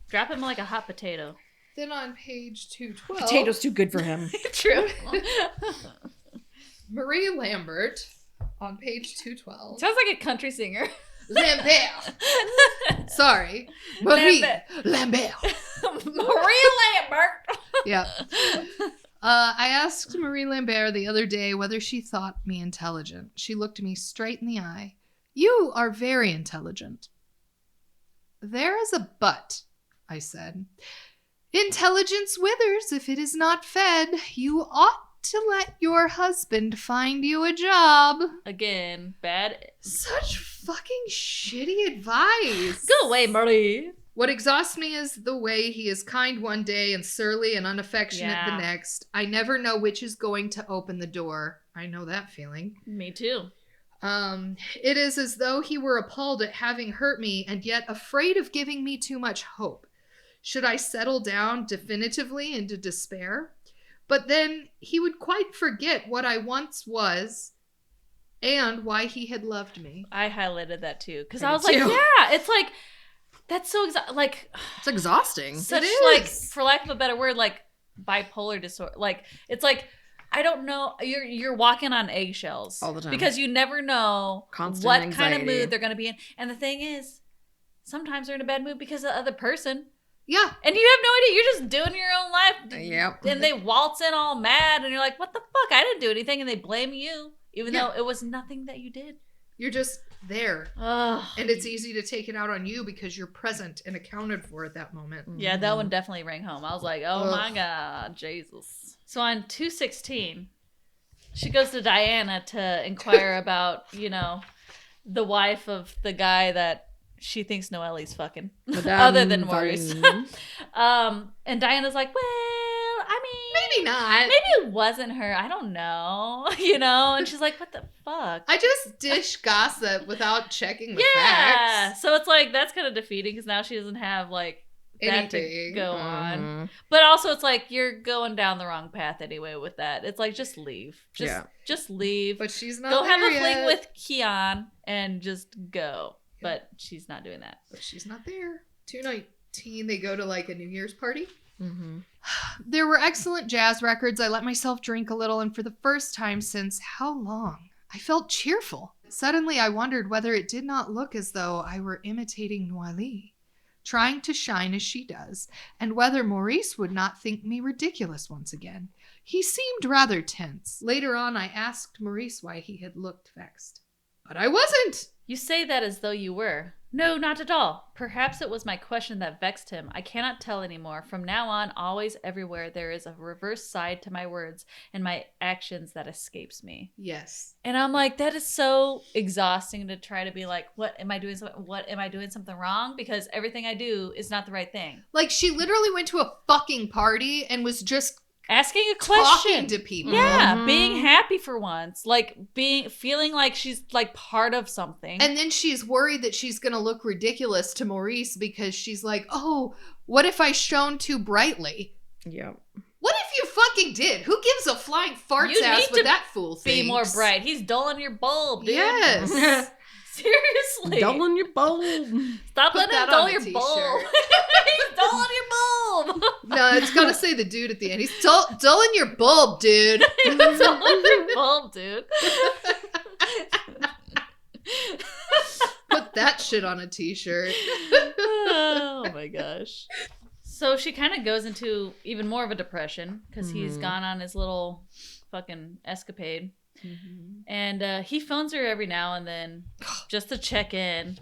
Drop him like a hot potato. Then on page 212, Potatoes too good for him. True. Marie Lambert on page 212. Sounds like a country singer. Lambert. Sorry. Marie Lambert. Maria Lambert. Yeah. I asked Marie Lambert the other day whether she thought me intelligent. She looked me straight in the eye. You are very intelligent. There is a but, I said. Intelligence withers if it is not fed. You ought to let your husband find you a job. Again, bad. Such fucking shitty advice. Go away, Marie. What exhausts me is the way he is kind one day and surly and unaffectionate the next. I never know which is going to open the door. I know that feeling. Me too. It is as though he were appalled at having hurt me and yet afraid of giving me too much hope. Should I settle down definitively into despair? But then he would quite forget what I once was and why he had loved me. I highlighted that too because I I was did like, too. yeah, it's like that's so like It's exhausting. such It like, is. for lack of a better word, like bipolar disorder. Like it's like I don't know. You're walking on eggshells All the time. because you never know Constant what kind of anxiety. mood they're going to be in. And the thing is, sometimes they're in a bad mood because of the other person, Yeah. and you have no idea. You're just doing your own life. Yep. And they waltz in all mad, and you're like, "What the fuck? I didn't do anything," and they blame you, even Yeah. though it was nothing that you did. You're just there. Ugh. And it's easy to take it out on you because you're present and accounted for at that moment. Yeah, that one definitely rang home. I was like, oh Ugh. my God, Jesus. So on 216, she goes to Diana to inquire about, the wife of the guy that she thinks Noelle's fucking, other than Maurice. And Diana's like, well, I mean, Maybe not. maybe it wasn't her. I don't know, and she's like, what the fuck? I just dish gossip without checking the Yeah. facts. So it's like, that's kind of defeating because now she doesn't have like that to Anything. go on. Mhm. But also, it's like you're going down the wrong path anyway with that. It's like just leave, just leave. But she's not Go there have a yet. fling with Keon and just go. Yeah. But she's not doing that. But she's not there. 219, they go to like a New Year's party. Mhm. There were excellent jazz records. I let myself drink a little, and for the first time since how long? I felt cheerful. Suddenly, I wondered whether it did not look as though I were imitating Noailly, trying to shine as she does, and whether Maurice would not think me ridiculous once again. He seemed rather tense. Later on, I asked Maurice why he had looked vexed. But I wasn't! You say that as though you were. No, not at all. Perhaps it was my question that vexed him. I cannot tell anymore. From now on, always, everywhere, there is a reverse side to my words and my actions that escapes me. Yes. And I'm like, that is so exhausting to try to be like, what am I doing something wrong? Because everything I do is not the right thing. Like, she literally went to a fucking party and was just Asking a question. talking to people. Yeah, Mhm. being happy for once, like feeling like she's like part of something. And then she's worried that she's going to look ridiculous to Maurice because she's like, oh, what if I shone too brightly? Yep. What if you fucking did? Who gives a flying fart's You ass need what to that fool be thinks? more bright. He's dulling your bulb, dude. Yes. Seriously. Dulling your bulb. Stop Put letting him that dull on a your t-shirt. bulb. He's dulling your bulb. No, it's got to say the dude at the end. He's dulling your bulb, dude. He's dulling your bulb, dude. Put that shit on a t-shirt. Oh my gosh. So she kind of goes into even more of a depression because he's Mhm. gone on his little fucking escapade. And he phones her every now and then just to check in.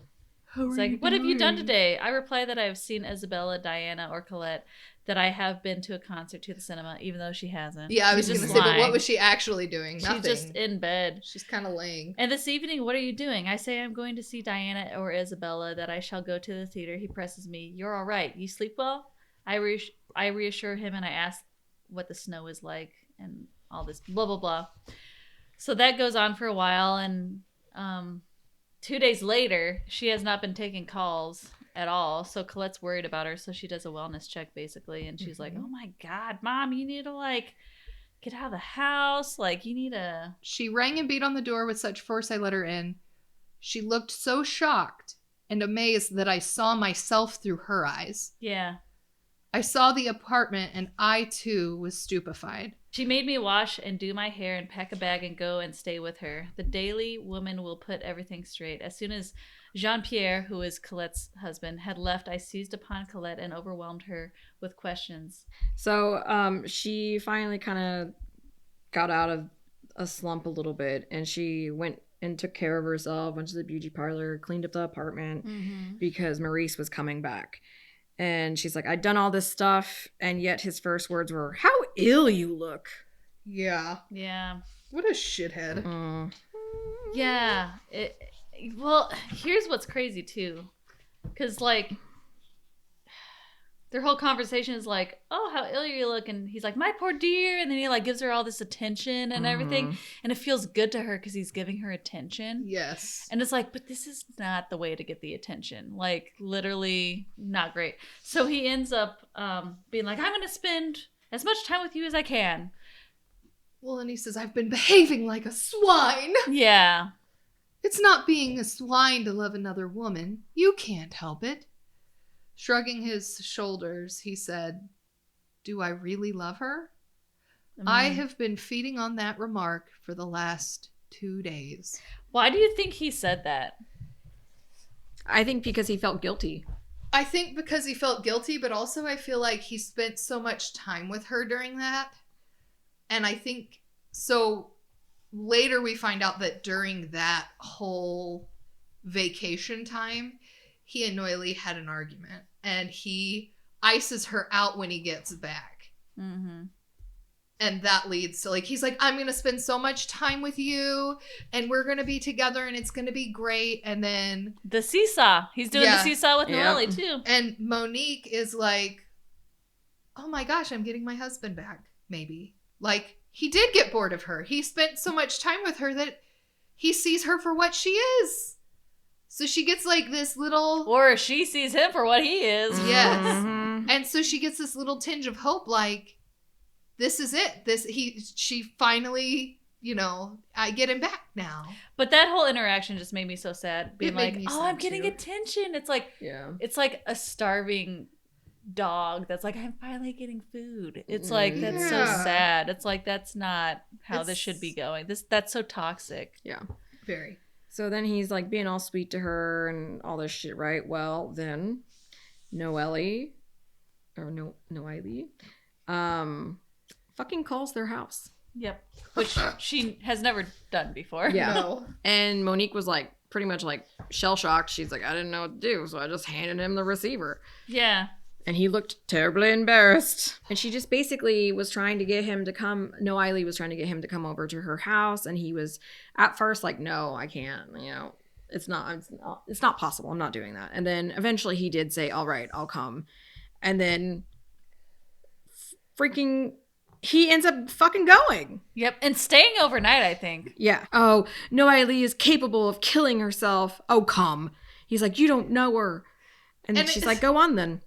It's like, what have you done today? I reply that I have seen Isabella, Diana, or Colette, that I have been to a concert, to the cinema, even though she hasn't. Yeah, I was She's going to just say, but what lying. was she actually doing? She's Nothing. just in bed. She's kind of laying. And this evening, what are you doing? I say I'm going to see Diana or Isabella, that I shall go to the theater. He presses me. You're all right. You sleep well? I reassure him, and I ask what the snow is like and all this blah, blah, blah. So that goes on for a while, and 2 days later, she has not been taking calls at all. So Colette's worried about her, so she does a wellness check, basically, and she's like, oh my God, Mom, you need to, like, get out of the house. Like, you need to... She rang and beat on the door with such force I let her in. She looked so shocked and amazed that I saw myself through her eyes. Yeah. I saw the apartment and I too was stupefied. She made me wash and do my hair and pack a bag and go and stay with her. The daily woman will put everything straight. As soon as Jean-Pierre, who is Colette's husband, had left, I seized upon Colette and overwhelmed her with questions. So she finally kind of got out of a slump a little bit, and she went and took care of herself, went to the beauty parlor, cleaned up the apartment because Maurice was coming back. And she's like, I'd done all this stuff, and yet his first words were, how ill you look. Yeah. Yeah. What a shithead. Yeah. Well, here's what's crazy, too. Because, like, their whole conversation is like, oh, how ill you look. And he's like, my poor dear. And then he like gives her all this attention and everything. And it feels good to her because he's giving her attention. Yes. And it's like, but this is not the way to get the attention. Like, literally not great. So he ends up being like, I'm going to spend as much time with you as I can. Well, and he says, I've been behaving like a swine. Yeah. It's not being a swine to love another woman. You can't help it. Shrugging his shoulders, he said, do I really love her? I have been feeding on that remark for the last 2 days. Why do you think he said that? I think because he felt guilty. I think because he felt guilty, but also I feel like he spent so much time with her during that. And I think, so later we find out that during that whole vacation time, he and Noily had an argument. And he ices her out when he gets back. Mm-hmm. And that leads to, like, he's like, I'm going to spend so much time with you, and we're going to be together, and it's going to be great. And then the seesaw. He's doing the seesaw with Noelle, too. And Monique is like, oh my gosh, I'm getting my husband back, maybe. Like, he did get bored of her. He spent so much time with her that he sees her for what she is. So she gets, like, this little... Or she sees him for what he is. Yes. Mm-hmm. And so she gets this little tinge of hope, like, this is it. She finally, I get him back now. But that whole interaction just made me so sad. Being It made like, me oh, sad I'm getting too. attention. It's like, it's like a starving dog that's like, I'm finally getting food. It's like, that's so Yeah. sad. It's like, that's not how this It's- should be going. That's so toxic. Yeah. Very. So then he's like being all sweet to her and all this shit, right? Well, then Noelle fucking calls their house. Yep. Which she has never done before. Yeah. No. And Monique was like pretty much like shell shocked. She's like, I didn't know what to do, so I just handed him the receiver. Yeah. And he looked terribly embarrassed. And she just basically was trying to get him to come. Noelle was trying to get him to come over to her house, and he was at first like, no, I can't. It's not possible. I'm not doing that. And then eventually he did say, all right, I'll come. And then he ends up fucking going. Yep. And staying overnight, I think. Yeah. Oh, Noelle is capable of killing herself. Oh, come. He's like, you don't know her. And And she's like, go on then.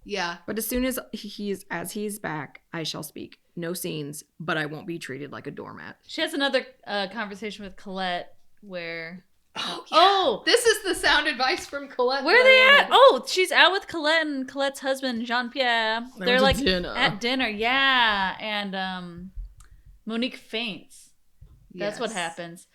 Yeah. But as soon as he's back, I shall speak. No scenes, but I won't be treated like a doormat. She has another conversation with Colette where... Oh, Oh! This is the sound advice from Colette. Where are that I they at? wanted. Oh, she's out with Colette and Colette's husband, Jean-Pierre. They're went to like dinner. at dinner. Yeah. And Monique faints. That's what Yes. happens.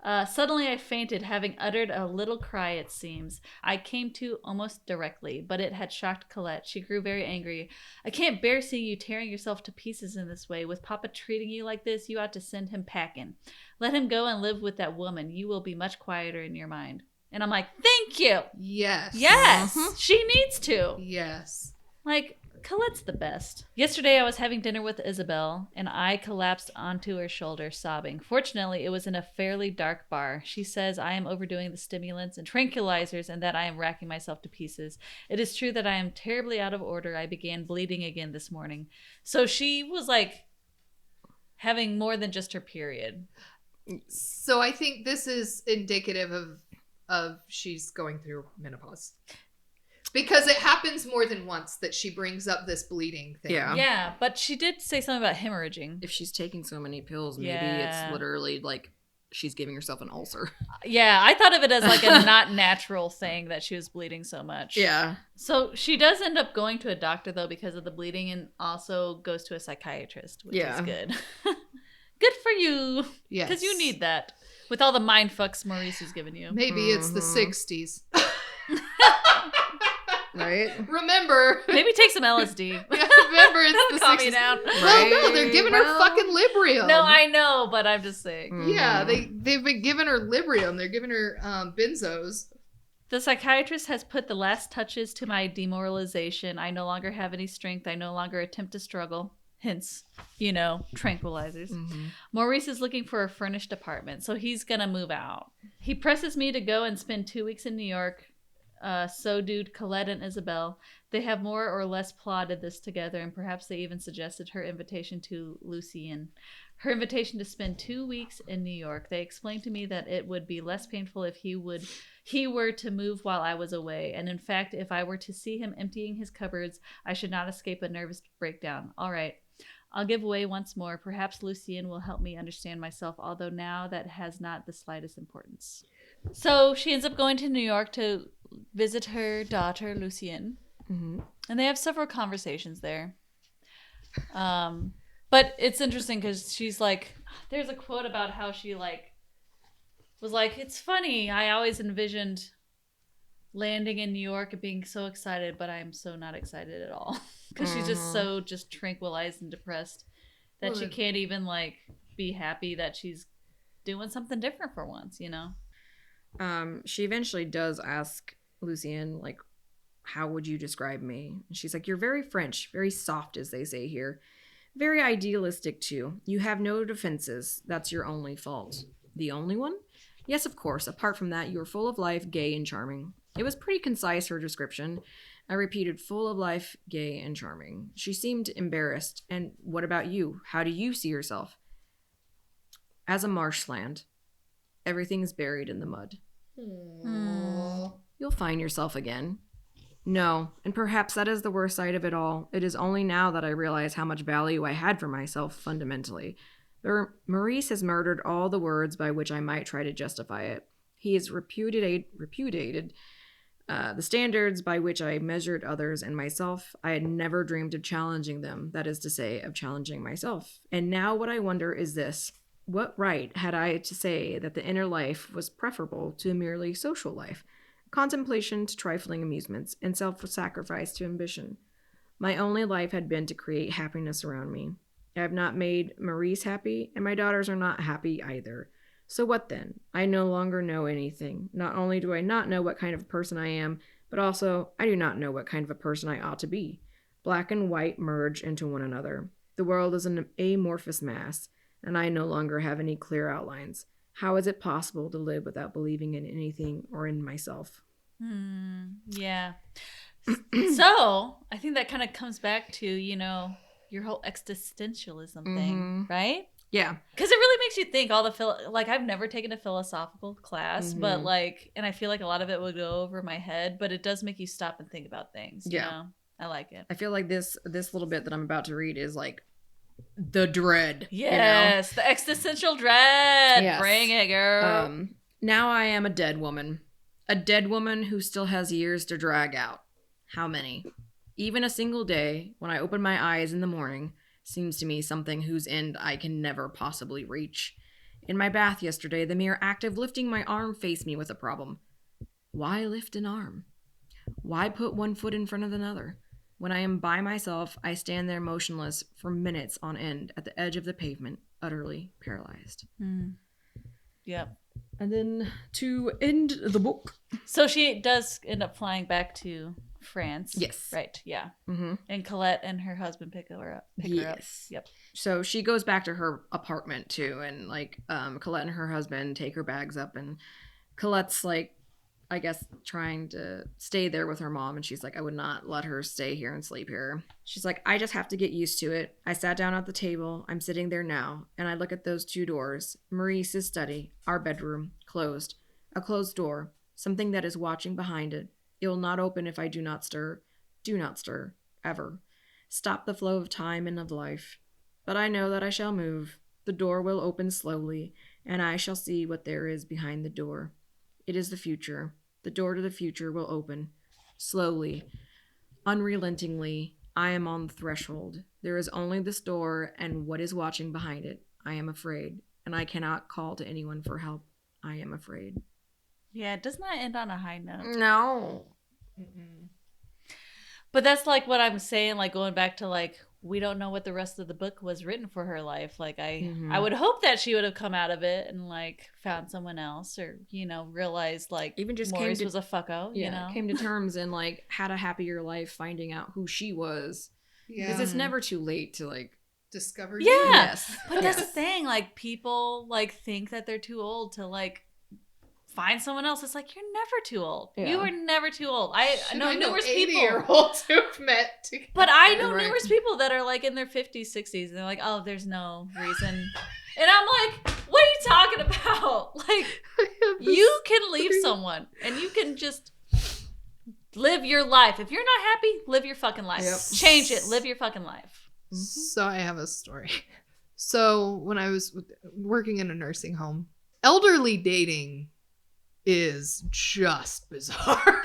Suddenly I fainted, having uttered a little cry, it seems. I came to almost directly, but it had shocked Colette. She grew very angry. I can't bear seeing you tearing yourself to pieces in this way. With Papa treating you like this, you ought to send him packing. Let him go and live with that woman. You will be much quieter in your mind. And I'm like, thank you. Yes. Yes, Mhm. she needs to. Yes. Like, Colette's the best. Yesterday I was having dinner with Isabel, and I collapsed onto her shoulder, sobbing. Fortunately, it was in a fairly dark bar. She says I am overdoing the stimulants and tranquilizers and that I am racking myself to pieces. It is true that I am terribly out of order. I began bleeding again this morning. So she was, like, having more than just her period. So I think this is indicative of she's going through menopause. Because it happens more than once that she brings up this bleeding thing. Yeah. Yeah, but she did say something about hemorrhaging. If she's taking so many pills, maybe Yeah. it's literally like she's giving herself an ulcer. Yeah, I thought of it as like a not natural thing that she was bleeding so much. Yeah. So she does end up going to a doctor, though, because of the bleeding, and also goes to a psychiatrist, which is good. Good for you. Yes. Because you need that. With all the mind fucks Maurice has given you. Maybe it's the Mhm. 60s. Right? Remember. Maybe take some LSD. Remember it's the Calm 60s. me down. Well, no, they're giving her Well- fucking Librium. No, I know, but I'm just saying. Yeah, Mhm. they've been giving her Librium. They're giving her benzos. The psychiatrist has put the last touches to my demoralization. I no longer have any strength. I no longer attempt to struggle. Hence, tranquilizers. Mhm. Maurice is looking for a furnished apartment, so he's gonna move out. He presses me to go and spend 2 weeks in New York so do Colette and Isabel. They have more or less plotted this together, and perhaps they even suggested her invitation to Lucien. Her invitation to spend 2 weeks in New York. They explained to me that it would be less painful if he were to move while I was away, and in fact, if I were to see him emptying his cupboards, I should not escape a nervous breakdown. All right. I'll give way once more. Perhaps Lucien will help me understand myself, although now that has not the slightest importance. So she ends up going to New York to visit her daughter, Lucien. Mm-hmm. And they have several conversations there. But it's interesting because she's like, there's a quote about how she was like, it's funny. I always envisioned landing in New York and being so excited, but I'm so not excited at all. Because she's just so tranquilized and depressed that she can't even be happy that she's doing something different for once, you know? She eventually does ask Lucien, how would you describe me? And she's like, you're very French, very soft, as they say here. Very idealistic, too. You have no defenses. That's your only fault. The only one? Yes, of course. Apart from that, you're full of life, gay, and charming. It was pretty concise, her description. I repeated, full of life, gay, and charming. She seemed embarrassed. And what about you? How do you see yourself? As a marshland. Everything's buried in the mud. You'll find yourself again. No, and perhaps that is the worst side of it all. It is only now that I realize how much value I had for myself fundamentally. Maurice has murdered all the words by which I might try to justify it. He has repudiated the standards by which I measured others and myself. I had never dreamed of challenging them, that is to say, of challenging myself. And now what I wonder is this. What right had I to say that the inner life was preferable to a merely social life? Contemplation to trifling amusements, and self-sacrifice to ambition. My only life had been to create happiness around me. I have not made Maurice happy, and my daughters are not happy either. So what then? I no longer know anything. Not only do I not know what kind of person I am, but also I do not know what kind of a person I ought to be. Black and white merge into one another. The world is an amorphous mass, and I no longer have any clear outlines. How is it possible to live without believing in anything or in myself? Yeah. So I think that kind of comes back to, your whole existentialism thing, right? Yeah. Because it really makes you think all the, I've never taken a philosophical class, but and I feel like a lot of it would go over my head, but it does make you stop and think about things. You know? I like it. I feel like this little bit that I'm about to read is the dread. Yes, the existential dread. Yes. Bring it, girl. Now I am a dead woman. A dead woman who still has years to drag out. How many? Even a single day, when I open my eyes in the morning, seems to me something whose end I can never possibly reach. In my bath yesterday, the mere act of lifting my arm faced me with a problem. Why lift an arm? Why put one foot in front of another? When I am by myself, I stand there motionless for minutes on end at the edge of the pavement, utterly paralyzed. Yep. And then to end the book. So she does end up flying back to France. Yes. Right. Yeah. Mm-hmm. And Colette and her husband pick her up. Yep. So she goes back to her apartment too, and Colette and her husband take her bags up, and Colette's I guess trying to stay there with her mom, and she's like, I would not let her stay here and sleep here. She's like, I just have to get used to it. I sat down at the table. I'm sitting there now, and I look at those two doors. Maurice's study, our bedroom, closed. A closed door, something that is watching behind it. It will not open if I do not stir. Do not stir, ever. Stop the flow of time and of life. But I know that I shall move. The door will open slowly, and I shall see what there is behind the door. It is the future. The door to the future will open. Slowly, unrelentingly, I am on the threshold. There is only this door and what is watching behind it. I am afraid, and I cannot call to anyone for help. I am afraid. Yeah, it does not end on a high note. No. Mm-mm. But that's what I'm saying, going back to we don't know what the rest of the book was written for her life. I would hope that she would have come out of it and found someone else, or realized even just Maurice was a fucko. Came to terms and had a happier life, finding out who she was. Yeah. Because it's never too late to discover. Yeah. Yes. But that's the thing. People think that they're too old to find someone else. It's like, you're never too old. Yeah. You are never too old. I know numerous people. 80-year-olds who've met together. But I know Right. numerous people that are like in their 50s, 60s, and they're like, oh, there's no reason. And I'm like, what are you talking about? Like, you can leave someone and you can just live your life. If you're not happy, live your fucking life. Yep. Change it. Live your fucking life. So I have a story. So when I was working in a nursing home, elderly dating is just bizarre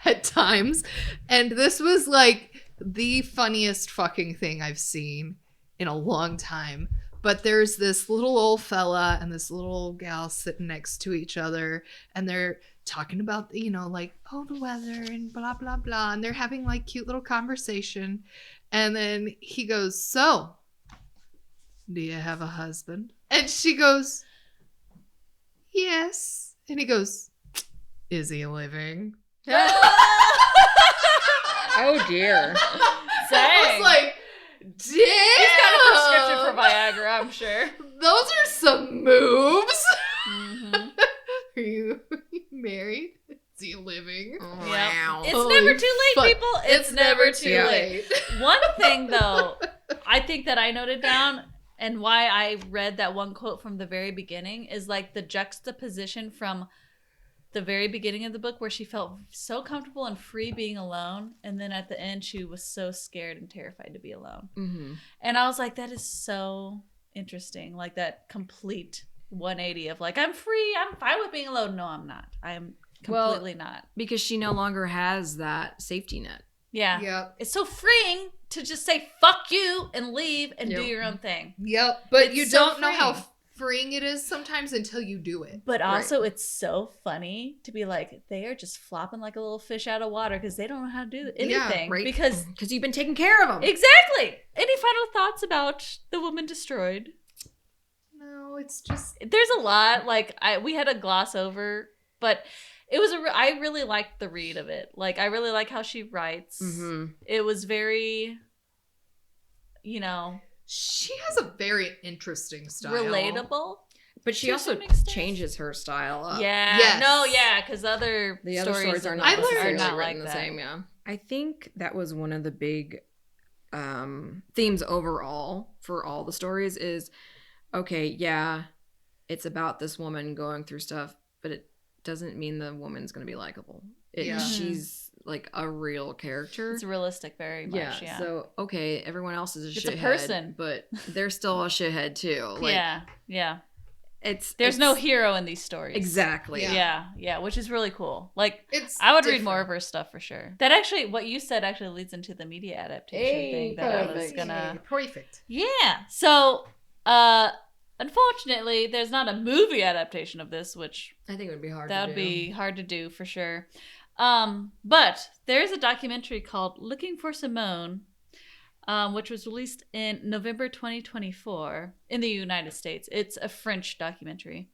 at times. And this was like the funniest fucking thing I've seen in a long time. But there's this little old fella and this little old gal sitting next to each other, and they're talking about, like, oh, the weather and blah, blah, blah. And they're having like cute little conversation. And then he goes, so, do you have a husband? And she goes, yes. And he goes, is he living? Oh dear. I was like, damn. He's got a prescription for Viagra, I'm sure. Those are some moves. Mm-hmm. Are you married? Is he living? Wow. It's Holy never too late, fuck. people. It's never too too late. One thing, though, I think that I noted down, and why I read that one quote from the very beginning, is like the juxtaposition from the very beginning of the book where she felt so comfortable and free being alone, and then at the end she was so scared and terrified to be alone. Mm-hmm. And I was like, that is so interesting. Like that complete 180 of like, I'm free, I'm fine with being alone. No, I'm not. I am completely not. Because she no longer has that safety net. Yeah. Yep. It's so freeing to just say fuck you and leave and do Yep. your own thing. Yep. But It's you so don't know freeing. how freeing it is sometimes until you do it. But also it's so funny to be like, they are just flopping like a little fish out of water because they don't know how to do anything. Right. Because you've been taking care of them. exactly. Any final thoughts about The Woman Destroyed? No, it's just There's a lot. Like we had a gloss over, but it was I really liked the read of it. Like I really like how she writes. Mm-hmm. It was very, she has a very interesting style. relatable. But she To also some extent. changes her style up. Yeah. Yes. No, yeah, because the other stories are in not the book necessarily are not written like the that. same, yeah. I think that was one of the big themes overall for all the stories is, okay, yeah, it's about this woman going through stuff, but it doesn't mean the woman's going to be likable. Yeah. She's like a real character. It's realistic, very much. Yeah. So, okay, everyone else is a It's a shithead. person. But they're still a shithead too. Like, yeah. There's There's no hero in these stories. Exactly. Yeah, which is really cool. Like, It's I would read different. more of her stuff for sure. That actually, what you said actually leads into the media adaptation thing that I was perfect. gonna. Perfect. Yeah. So, unfortunately, there's not a movie adaptation of this, which I think it would be hard that to would do. be hard to do for sure. But there's a documentary called Looking for Simone, which was released in November 2024 in the United States. It's a French documentary.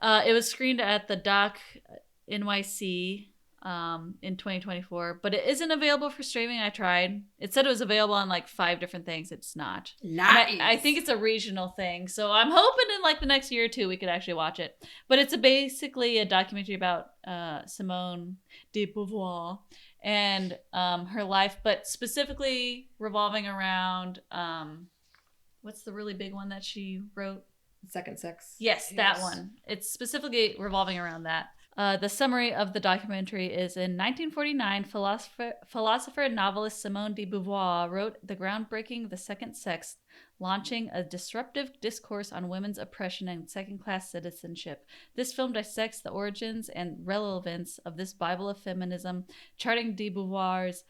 It was screened at the Doc NYC in 2024, but it isn't available for streaming. I tried. It said it was available on like 5 different things. It's not. And Nice. I think it's a regional thing. So I'm hoping in like the next year or two we could actually watch it. But it's basically a documentary about Simone de Beauvoir and her life, but specifically revolving around what's the really big one that she wrote? Second Sex. Yes, that one. It's specifically revolving around that. The summary of the documentary is in 1949, philosopher and novelist Simone de Beauvoir wrote the groundbreaking The Second Sex, launching a disruptive discourse on women's oppression and second-class citizenship. This film dissects the origins and relevance of this Bible of feminism, charting de Beauvoir's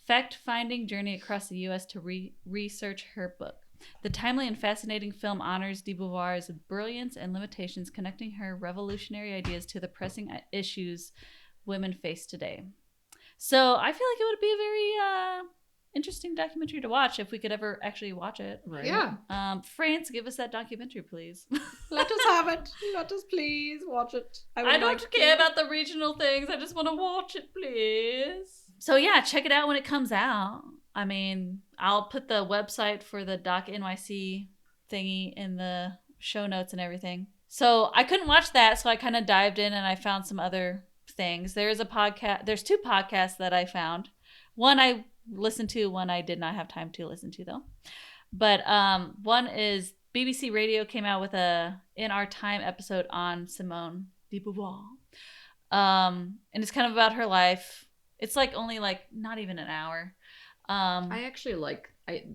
fact-finding journey across the U.S. to research her book. The timely and fascinating film honors de Beauvoir's brilliance and limitations, connecting her revolutionary ideas to the pressing issues women face today. So I feel like it would be a very interesting documentary to watch if we could ever actually watch it. Right. Yeah. France, give us that documentary, please. Let us have it. Let us please watch it. I don't care about the regional things. I just want to watch it, please. So yeah, check it out when it comes out. I mean, I'll put the website for the Doc NYC thingy in the show notes and everything. So I couldn't watch that, so I kind of dived in and I found some other things. There's two podcasts that I found. One I listened to, one I did not have time to listen to though. But one is BBC Radio came out with a In Our Time episode on Simone de Beauvoir. And it's kind of about her life. It's like only like not even an hour. I actually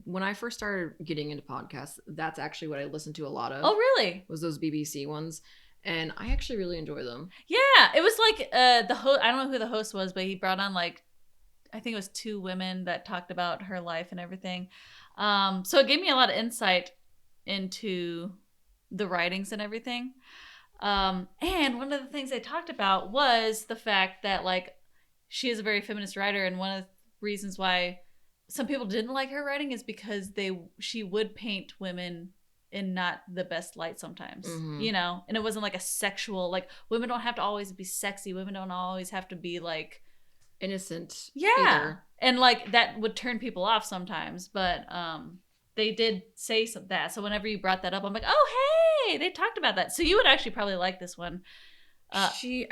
when I first started getting into podcasts, that's actually what I listened to a lot of. Oh, really? Was those BBC ones. And I actually really enjoy them. Yeah, it was like the host. I don't know who the host was, but he brought on like, I think it was 2 women that talked about her life and everything. So it gave me a lot of insight into the writings and everything. And one of the things they talked about was the fact that like she is a very feminist writer, and one of the reasons why some people didn't like her writing is because she would paint women in not the best light sometimes, you know, and it wasn't like a sexual, like women don't have to always be sexy. Women don't always have to be like innocent. Yeah. Either. And like that would turn people off sometimes, but they did say that. So whenever you brought that up, I'm like, oh, hey, they talked about that. So you would actually probably like this one. I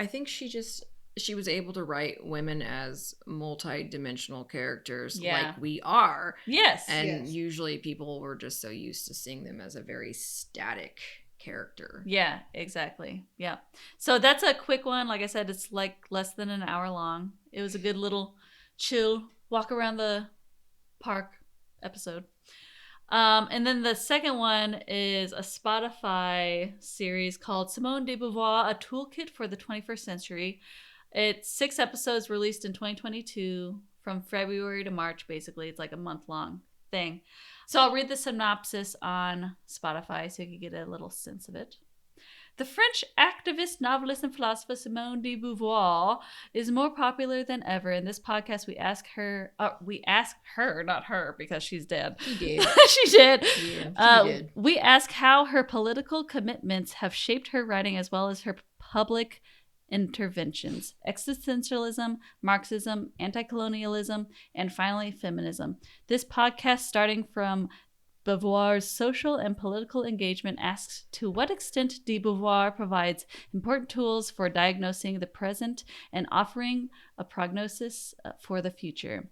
think she was able to write women as multi-dimensional characters like we are. Yes. And usually people were just so used to seeing them as a very static character. Yeah, exactly. Yeah. So that's a quick one. Like I said, it's like less than an hour long. It was a good little chill walk around the park episode. And then the second one is a Spotify series called Simone de Beauvoir, A Toolkit for the 21st Century. It's 6 episodes released in 2022 from February to March, basically. It's like a month-long thing. So I'll read the synopsis on Spotify so you can get a little sense of it. The French activist, novelist, and philosopher Simone de Beauvoir is more popular than ever. In this podcast, we ask her, not her, because she's dead. She did. She did. Yeah, she did. We ask how her political commitments have shaped her writing as well as her public interventions: existentialism, Marxism, anti-colonialism, and finally feminism. This podcast, starting from Beauvoir's social and political engagement, asks to what extent de Beauvoir provides important tools for diagnosing the present and offering a prognosis for the future.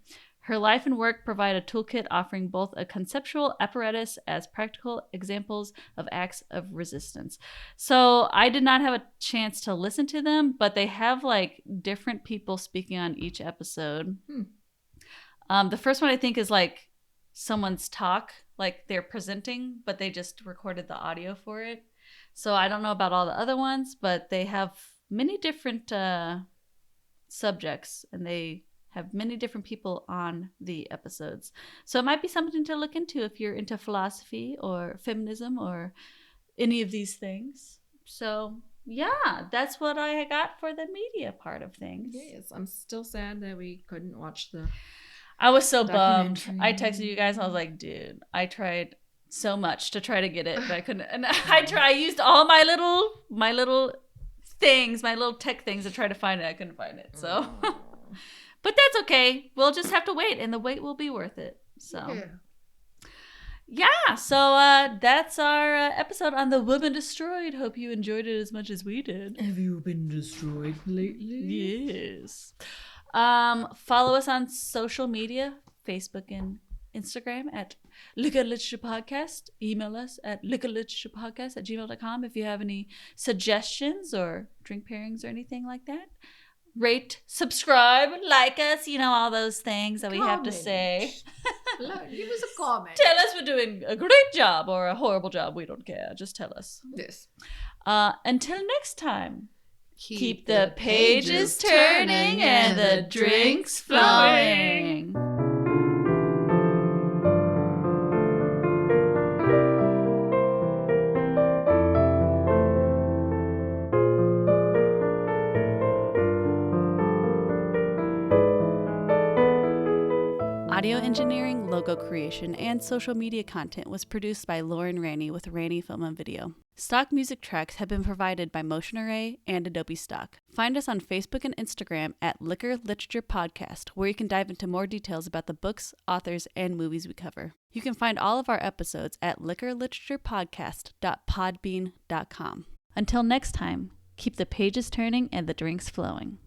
Her life and work provide a toolkit offering both a conceptual apparatus as practical examples of acts of resistance. So I did not have a chance to listen to them, but they have like different people speaking on each episode. The first one I think is like someone's talk, like they're presenting, but they just recorded the audio for it. So I don't know about all the other ones, but they have many different subjects, and they have many different people on the episodes. So it might be something to look into if you're into philosophy or feminism or any of these things. So yeah, that's what I got for the media part of things. Yes, I'm still sad that we couldn't watch the I was so bummed. I texted you guys. I was like, dude, I tried so much to try to get it, but I couldn't. And I used all my little things, my little tech things to try to find it. I couldn't find it. So, but that's okay. We'll just have to wait, and the wait will be worth it. So, yeah. So that's our episode on The Woman Destroyed. Hope you enjoyed it as much as we did. Have you been destroyed lately? Yes. Follow us on social media, Facebook and Instagram at Liquor&Literature Podcast. Email us at liquorliteraturepodcast@gmail.com if you have any suggestions or drink pairings or anything like that. Rate, subscribe, like us, you know, all those things that we have to say. Give us a comment. Tell us we're doing a great job or a horrible job. We don't care. Just tell us. Yes. Until next time. Keep the pages turning and the drinks flowing. Audio engineering, logo creation, and social media content was produced by Lauren Rainey with Rainey Film and Video. Stock music tracks have been provided by Motion Array and Adobe Stock. Find us on Facebook and Instagram at Liquor&Literature Podcast, where you can dive into more details about the books, authors, and movies we cover. You can find all of our episodes at liquorliteraturepodcast.podbean.com. Until next time, keep the pages turning and the drinks flowing.